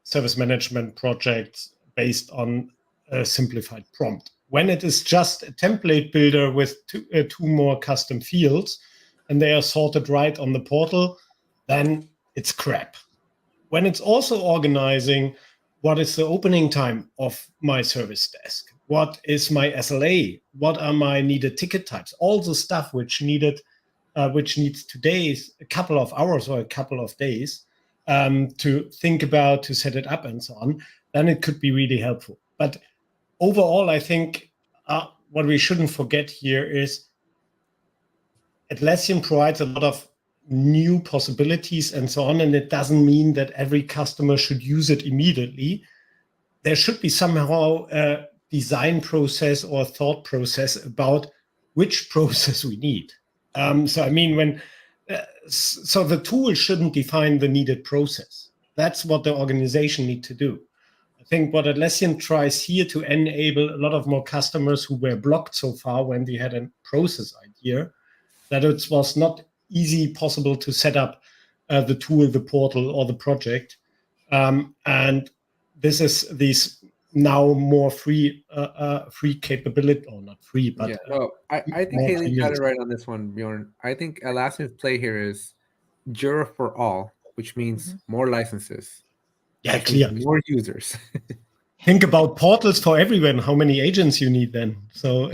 service management projects based on a simplified prompt. When it is just a template builder with two more custom fields, and they are sorted right on the portal, then it's crap. When it's also organizing what is the opening time of my service desk, what is my SLA, what are my needed ticket types, all the stuff which needs today a couple of hours or a couple of days to think about, to set it up and so on, then it could be really helpful. But overall, I think what we shouldn't forget here is Atlassian provides a lot of new possibilities and so on, and it doesn't mean that every customer should use it immediately. There should be somehow a design process or thought process about which process we need. So I mean, so the tool shouldn't define the needed process. That's what the organization need to do. I think what Atlassian tries here to enable a lot of more customers who were blocked so far when they had a process idea, that it was not easy possible to set up the tool, the portal, or the project. And this is these now more free capability, or not free, but I think Haley got it right on this one, Bjorn. I think Atlassian's play here is Jira for all, which means more licenses. Yeah, clear. More users. Think about portals for everyone. How many agents you need then? So I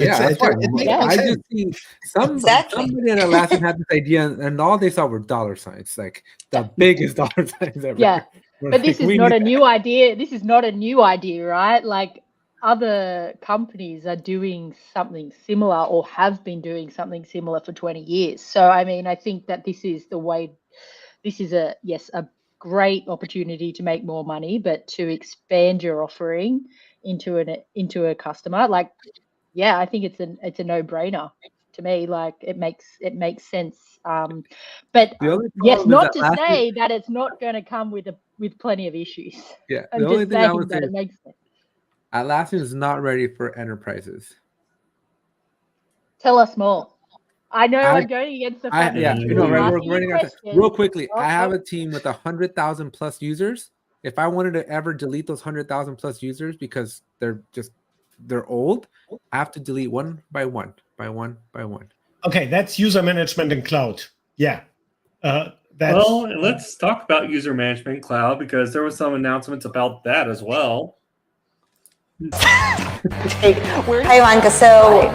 just see somebody at Atlassian had this idea, and all they saw were dollar signs, like the biggest dollar signs ever. Yeah, but this is not a new idea. This is not a new idea, right? Like other companies are doing something similar or have been doing something similar for 20 years. So I mean, I think that this is the way. This is a great opportunity to make more money, but to expand your offering into a customer, like, yeah, I think it's a no-brainer to me. Like it makes sense. But yes, not to say that it's not going to come with plenty of issues. Yeah, I'm just saying that it makes sense. Atlassian is not ready for enterprises. Tell us more. I know I'm going against the fact we're running out of time. Real quickly, I have a team with 100,000 plus users. If I wanted to ever delete those 100,000 plus users because they're old, I have to delete one by one. Okay, that's user management in cloud. Yeah. Well, let's talk about user management cloud, because there was some announcements about that as well. Hi, Wanka. So,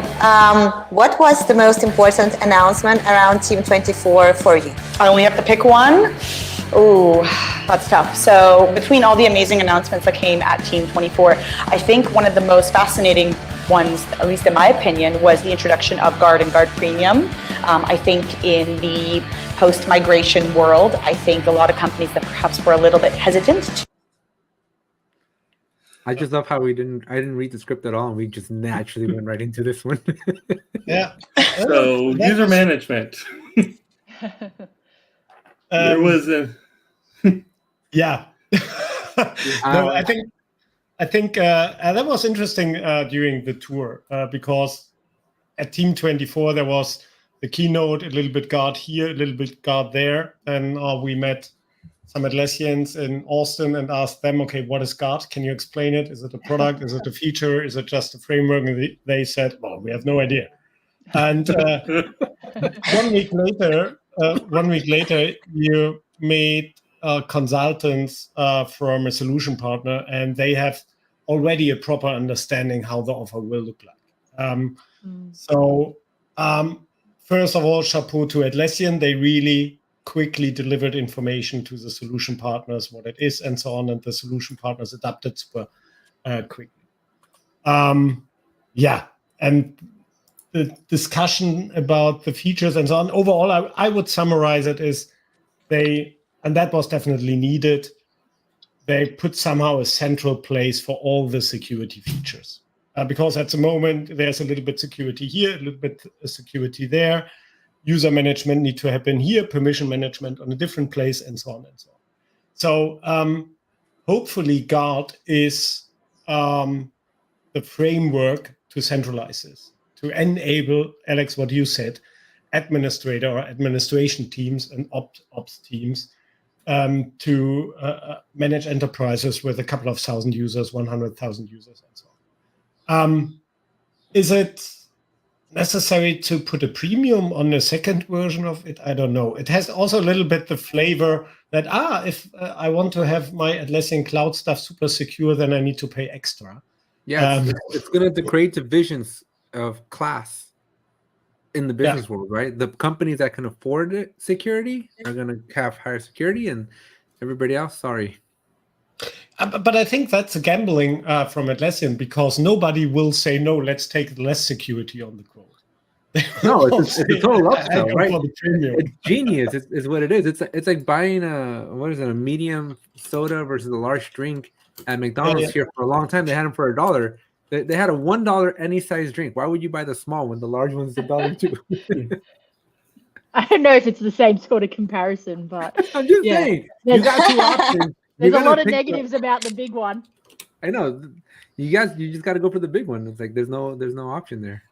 what was the most important announcement around Team 24 for you? I only have to pick one. Ooh, that's tough. So, between all the amazing announcements that came at Team 24, I think one of the most fascinating ones, at least in my opinion, was the introduction of Guard and Guard Premium. I think in the post-migration world, I think a lot of companies that perhaps were a little bit hesitant. I just love how I didn't read the script at all, and we just naturally went right into this one. Yeah. So user management. There was a yeah. No, I think that was interesting during the tour because at Team 24 there was the keynote, a little bit guard here, a little bit guard there, and we met some Atlassians in Austin and asked them, okay, what is guard? Can you explain it? Is it a product? Is it a feature? Is it just a framework? And they said, well, we have no idea. And 1 week later, you made consultants from a solution partner, and they have already a proper understanding how the offer will look like. So first of all, chapeau to Atlassian. They really quickly delivered information to the solution partners, what it is and so on, and the solution partners adapted super quickly. And the discussion about the features and so on, overall, I would summarize it as and that was definitely needed, they put somehow a central place for all the security features. Because at the moment, there's a little bit security here, a little bit security there. User management need to happen here, permission management on a different place, and so on and so on. So hopefully Guard is the framework to centralize this, to enable, Alex, what you said, administrator or administration teams and ops teams to manage enterprises with a couple of thousand users, 100,000 users, and so on. Is it necessary to put a premium on the second version of it? I don't know. It has also a little bit the flavor that, if I want to have my Atlassian cloud stuff super secure, then I need to pay extra. Yeah, it's going to create divisions of class in the business world, right? The companies that can afford it, security are going to have higher security, and everybody else, sorry. But I think that's a gambling from Atlassian, because nobody will say, no, let's take less security on the quote. No, it's a total upsell, right? It's genius. It's what it is. It's like buying a medium soda versus a large drink at McDonald's here for a long time. They had them for $1. They had a $1 any size drink. Why would you buy the small one? The large one's $1 too. I don't know if it's the same sort of comparison, but I'm just saying. You got two options. There's a lot of negatives about the big one. I know. You just got to go for the big one. It's like there's no option there.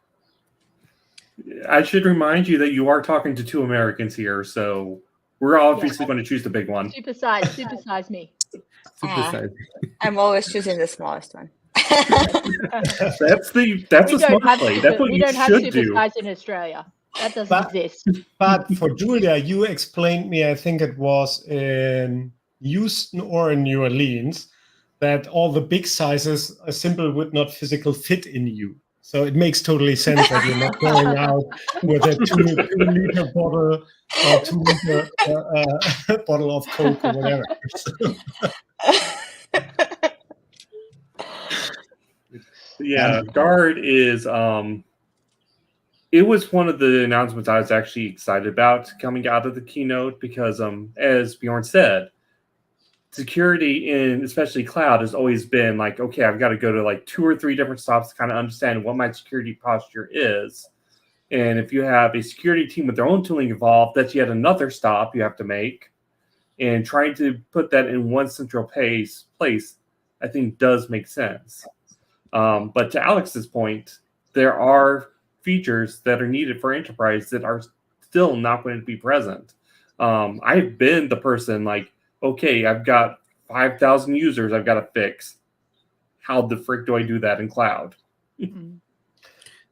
I should remind you that you are talking to two Americans here, so we're obviously going to choose the big one. Supersize me. Supersize me. I'm always choosing the smallest one. That's a smart play. That's what you should do. We don't have supersize in Australia. That doesn't exist. But for Julia, you explained me, I think it was in Houston or in New Orleans, that all the big sizes simply would not physically fit in you. So it makes totally sense that you're not going out with a 2-liter bottle or 2-liter bottle of Coke or whatever. Yeah, Guard is it was one of the announcements I was actually excited about coming out of the keynote, because as Bjorn said, security in especially cloud has always been like, okay, I've got to go to like 2 or 3 different stops to kind of understand what my security posture is. And if you have a security team with their own tooling involved, that's yet another stop you have to make. And trying to put that in one central place, I think does make sense. But to Alex's point, there are features that are needed for enterprise that are still not going to be present. I've been the person like, okay, I've got 5,000 users I've got to fix. How the frick do I do that in cloud? Not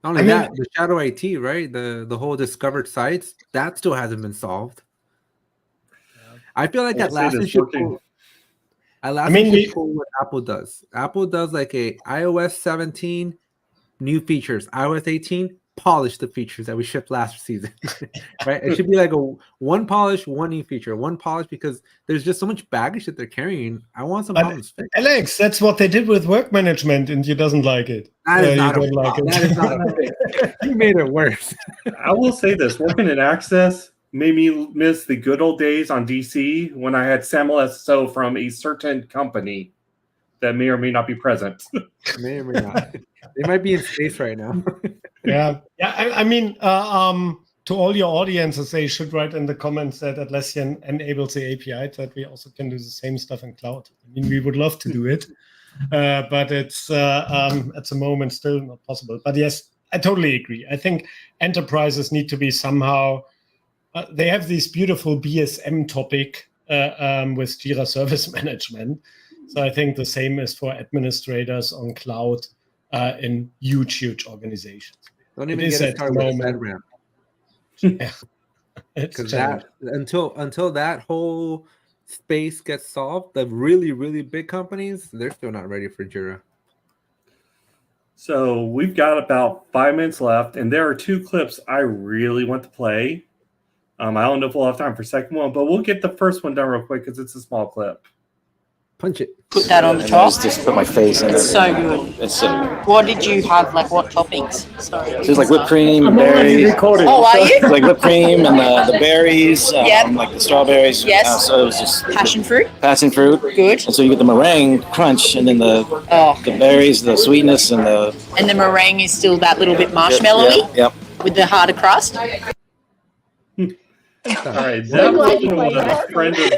only that, the shadow IT, right? The whole discovered sites, that still hasn't been solved. I feel like Atlassian should pull what Apple does. Apple does like a iOS 17 new features, iOS 18 polish the features that we shipped last season, right? It should be like a one polish, one new feature, one polish, because there's just so much baggage that they're carrying. I want some problems fixed. Alex, that's what they did with work management, and you doesn't like it. That is not you made it worse. I will say this: working in Access made me miss the good old days on DC when I had SAML SSO from a certain company that may or may not be present. May or may not. They might be in space right now. Yeah. I mean, to all your audiences, they should write in the comments that Atlassian enables the API, that we also can do the same stuff in cloud. I mean, we would love to do it, but it's at the moment still not possible. But yes, I totally agree. I think enterprises need to be somehow, they have this beautiful BSM topic with Jira Service Management. So I think the same is for administrators on cloud in huge organizations. Don't even get it started with FedRAMP. Yeah, because that until that whole space gets solved, the really big companies, they're still not ready for Jira. So we've got about 5 minutes left, and there are 2 clips I really want to play. I don't know if we'll have time for second one, but we'll get the first one done real quick because it's a small clip. Punch it. Put that on the top. Just put my face in it. It's so good. It's so good. What did you have? Like what toppings? Sorry. So it's like whipped cream and berries. Oh, are you? Like whipped cream and the berries, Yep. like the strawberries. Yes. So it was just Passion fruit. passion fruit. Good. And so you get the meringue crunch, and then the berries, the sweetness, and the And the meringue is still that little bit marshmallowy Yep. with the harder crust. All right, that was a friend of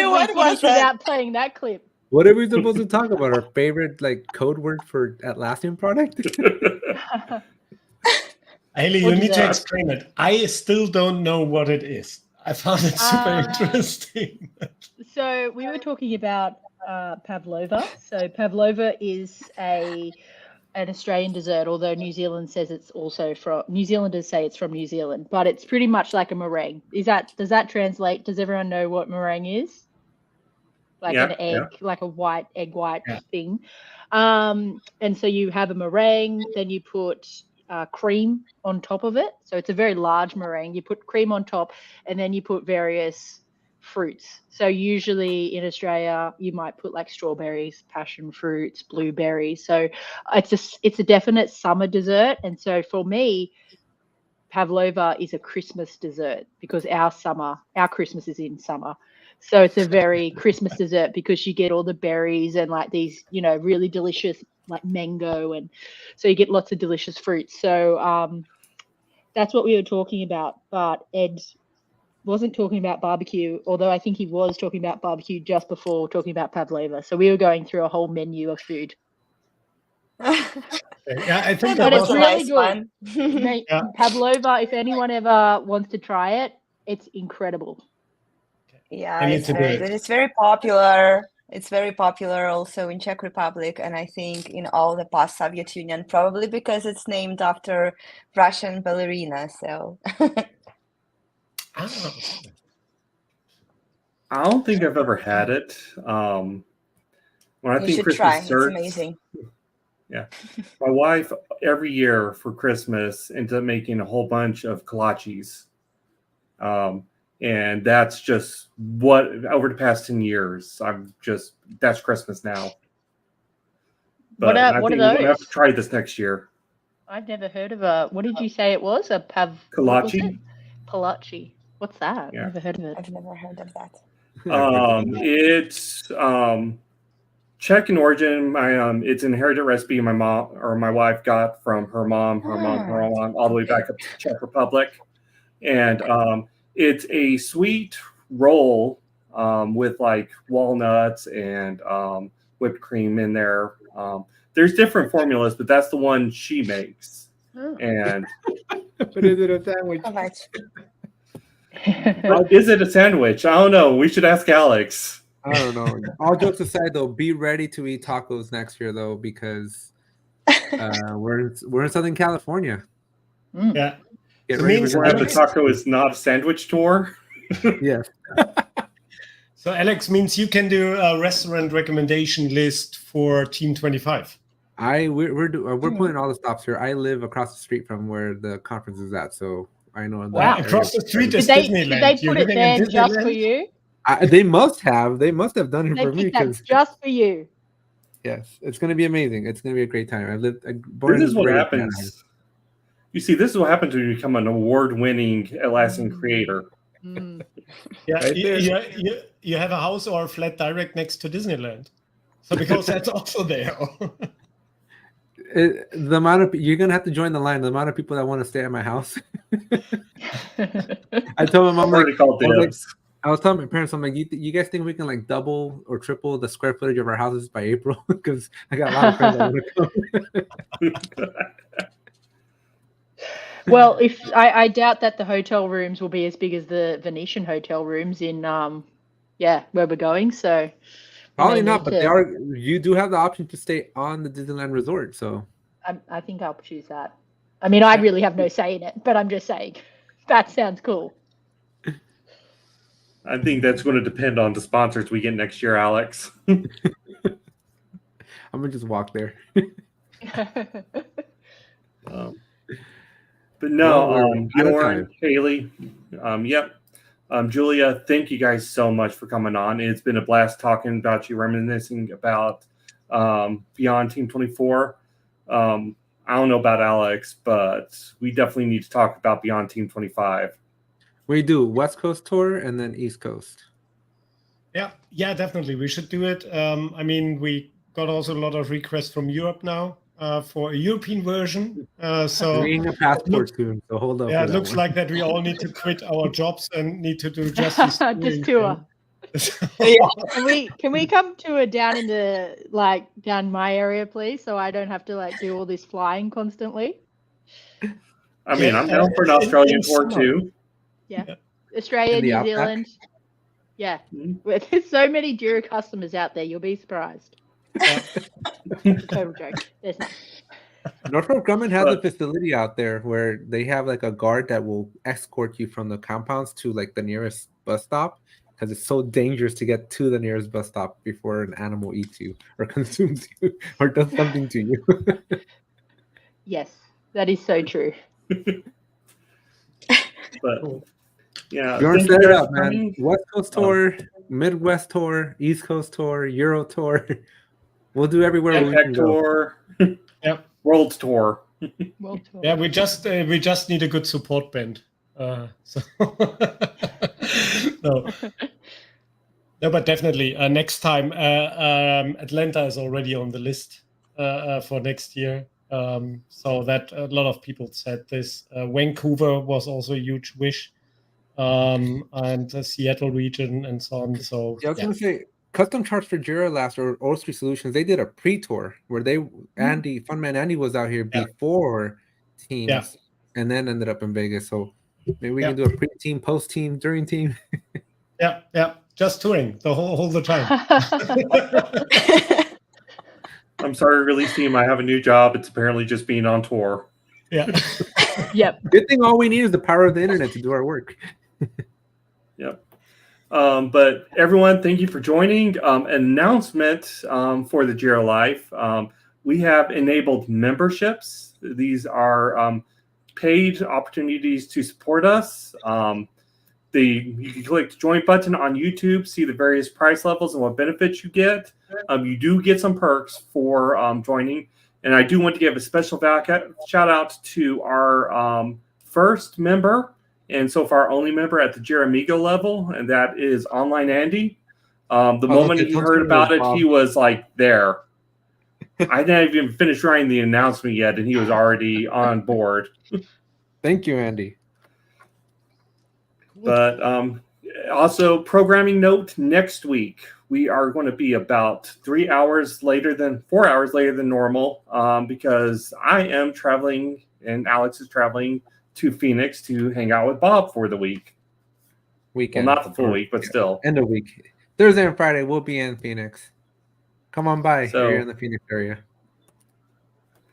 What was without playing that clip? What are we supposed to talk about? Our favorite code word for Atlassian product? Haley, you need to explain it. I still don't know what it is. I found it super interesting. So we were talking about pavlova. So pavlova is an Australian dessert, although New Zealanders say it's from New Zealand, but it's pretty much like a meringue. Does that translate? Does everyone know what meringue is? Like an egg, like a egg white thing. And so you have a meringue, then you put cream on top of it. So it's a very large meringue. You put cream on top, and then you put various fruits. So usually in Australia, you might put like strawberries, passion fruits, blueberries. So it's a definite summer dessert. And so for me, pavlova is a Christmas dessert because our Christmas is in summer. So it's a very Christmas dessert because you get all the berries and like these, really delicious like mango. And so you get lots of delicious fruits. So that's what we were talking about. But Ed wasn't talking about barbecue, although I think he was talking about barbecue just before talking about pavlova. So we were going through a whole menu of food. Yeah, I think but that it's was really good. Pavlova, if anyone ever wants to try it, it's incredible. Yeah, it's very good. It's very popular. It's very popular also in Czech Republic, and I think in all the post-Soviet Union, probably because it's named after Russian ballerina. So I don't think I've ever had it. When I you think should Christmas try. desserts, It's amazing. Yeah, my wife every year for Christmas ends up making a whole bunch of kolaches. And that's just what over the past 10 years, that's Christmas now. But what are those? We're gonna have to try this next year. I've never heard of what did you say it was? Kolache? Kolache. What's that? Yeah. Never heard of it. I've never heard of that. It's Czech in origin. It's an inherited recipe my mom or my wife got from her mom, all the way back up to the Czech Republic. And it's a sweet roll with like walnuts and whipped cream in there. There's different formulas, but that's the one she makes. Oh. And but is it a sandwich? Is it a sandwich? I don't know. We should ask Alex. I don't know. All jokes aside, though, be ready to eat tacos next year, though, because we're in Southern California. Yeah. It means the taco is not a sandwich tour. Yes. So Alex, means you can do a restaurant recommendation list for Team 25. We're putting all the stops here. I live across the street from where the conference is at, so I know. Wow, across the street is Disneyland. Did they put it there just for you? They must have. They must have done it for me. Just for you. Yes, it's going to be amazing. It's going to be a great time. This is what happens. You see, this is what happens when you become an award-winning Atlassian creator. Yeah, right you have a house or a flat direct next to Disneyland. So because that's also there. The amount of you're gonna have to join the line. The amount of people that want to stay at my house. I told my mom, I was telling my parents, I'm like, you guys think we can like double or triple the square footage of our houses by April? Because I got a lot of friends that want to come. Well, if I doubt that the hotel rooms will be as big as the Venetian hotel rooms in where we're going. So probably not, but they are. You do have the option to stay on the Disneyland Resort. So I think I'll choose that. I mean, I really have no say in it, but I'm just saying that sounds cool. I think that's going to depend on the sponsors we get next year, Alex. I'm gonna just walk there. But no, Bjorn, Haley, Julia, thank you guys so much for coming on. It's been a blast talking about you, reminiscing about Beyond Team 24. I don't know about Alex, but we definitely need to talk about Beyond Team 25. We do West Coast tour and then East Coast. Yeah, definitely. We should do it. I mean, we got also a lot of requests from Europe now for a European version. So bring a passport soon. So hold up. Yeah, it looks like that we all need to quit our jobs and need to do just this tour. Can we come to a down my area, please, so I don't have to do all this flying constantly? I mean, I'm down for an Australian tour too. Yeah, Australia, New Zealand. Yeah, there's so many Jira customers out there. You'll be surprised. Total joke. There's not. Northrop Grumman has a facility out there where they have like a guard that will escort you from the compounds to like the nearest bus stop, because it's so dangerous to get to the nearest bus stop before an animal eats you or consumes you or does something to you. Yes, that is so true. But yeah, you want to set it up, man. West Coast tour, Midwest tour, East Coast tour, Euro tour. We'll do everywhere we can tour. Yep. World tour. World tour. Yeah, we just need a good support band. No, but definitely next time. Atlanta is already on the list for next year. So that a lot of people said this. Vancouver was also a huge wish, and the Seattle region and so on. So I was gonna say, Custom Charts for Jira Last or O3 Solutions, they did a pre-tour where Funman Andy was out here before teams, and then ended up in Vegas. So maybe we can do a pre-team, post-team, during team. Yeah, just touring the whole the time. I'm sorry, release team. I have a new job. It's apparently just being on tour. Yeah. Yep. Good thing all we need is the power of the internet to do our work. Yep. But everyone, thank you for joining. An announcement for the Jira Life. We have enabled memberships. These are paid opportunities to support us. You can click the join button on YouTube, see the various price levels and what benefits you get. You do get some perks for joining. And I do want to give a special shout out to our first member and so far only member at the Jira Amigo level, and that is Online Andy. The moment he heard about it, he was like there. I didn't even finish writing the announcement yet, and he was already on board. Thank you, Andy. But also, programming note, next week, we are going to be about 4 hours later than normal because I am traveling and Alex is traveling to Phoenix to hang out with Bob for the weekend. Well, not the full week, but still. End of week. Thursday and Friday, we'll be in Phoenix. Come on by if you're in the Phoenix area.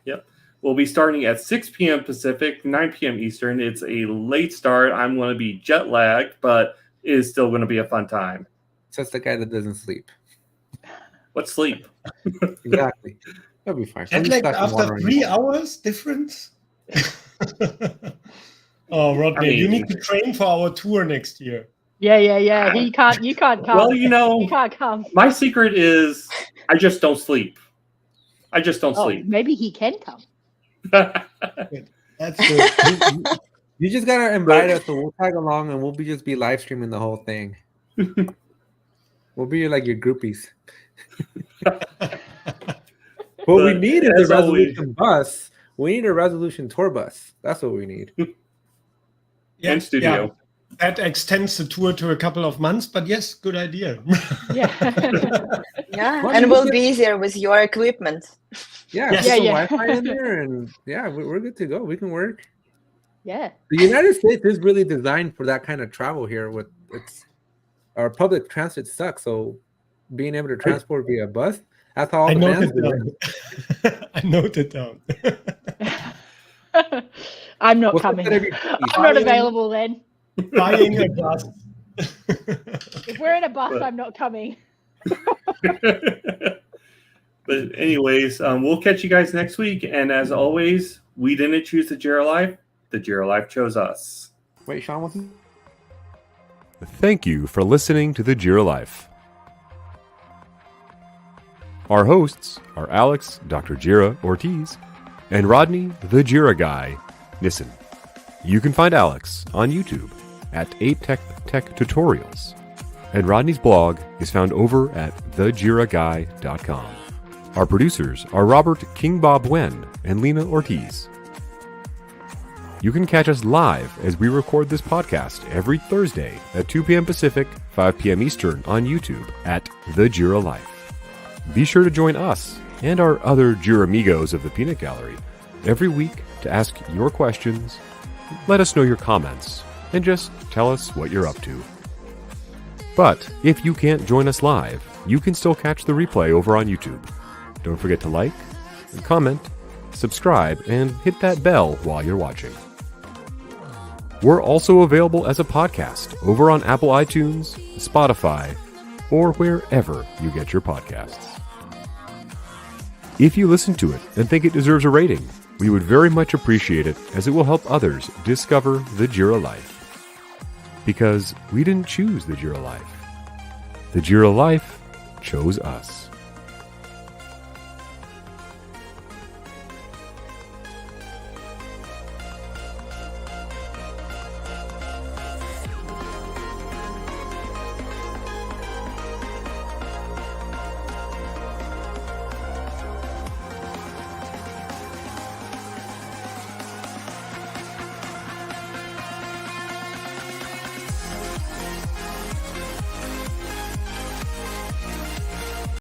Yep. We'll be starting at 6 p.m. Pacific, 9 p.m. Eastern. It's a late start. I'm going to be jet lagged, but it is still going to be a fun time. Says the guy that doesn't sleep. What sleep? Exactly. That'll be fine. After 3 hours difference? Oh, Rodney, you need to train for our tour next year. Yeah. You can't come. Well, you can't come. My secret is I just don't sleep. Sleep. Maybe he can come. That's good. You just gotta invite us, so we'll tag along, and we'll just be live streaming the whole thing. We'll be like your groupies. What we need is a resolution bus. We need a resolution tour bus. That's what we need. And studio. Yeah. That extends the tour to a couple of months, but yes, good idea. Yeah, and it will be easier with your equipment. Yeah, Yes. put some Yeah. Wi-Fi in there, and yeah, we're good to go. We can work. Yeah. The United States is really designed for that kind of travel here. With our public transit sucks, so being able to transport via bus, that's how all I the fans noted do it. down. I noted down. I'm not What's up coming. with every- I'm not available then. Buying a bus. If we're in a bus, I'm not coming. But anyways, we'll catch you guys next week. And as always, we didn't choose the Jira Life. The Jira Life chose us. Wait, Sean, what's Thank you for listening to the Jira Life. Our hosts are Alex, Dr. Jira Ortiz, and Rodney, the Jira Guy, Nissen. You can find Alex on YouTube at 8Tech Tutorials, and Rodney's blog is found over at thejiraguy.com. Our producers are Robert King Bob Wen and Lina Ortiz. You can catch us live as we record this podcast every Thursday at 2 p.m. Pacific, 5 p.m. Eastern on YouTube at The Jira Life. Be sure to join us and our other Jira amigos of the Peanut Gallery every week to ask your questions, let us know your comments, and just tell us what you're up to. But if you can't join us live, you can still catch the replay over on YouTube. Don't forget to like, comment, subscribe, and hit that bell while you're watching. We're also available as a podcast over on Apple iTunes, Spotify, or wherever you get your podcasts. If you listen to it and think it deserves a rating, we would very much appreciate it, as it will help others discover the Jira Life. Because we didn't choose the Jira Life. The Jira Life chose us.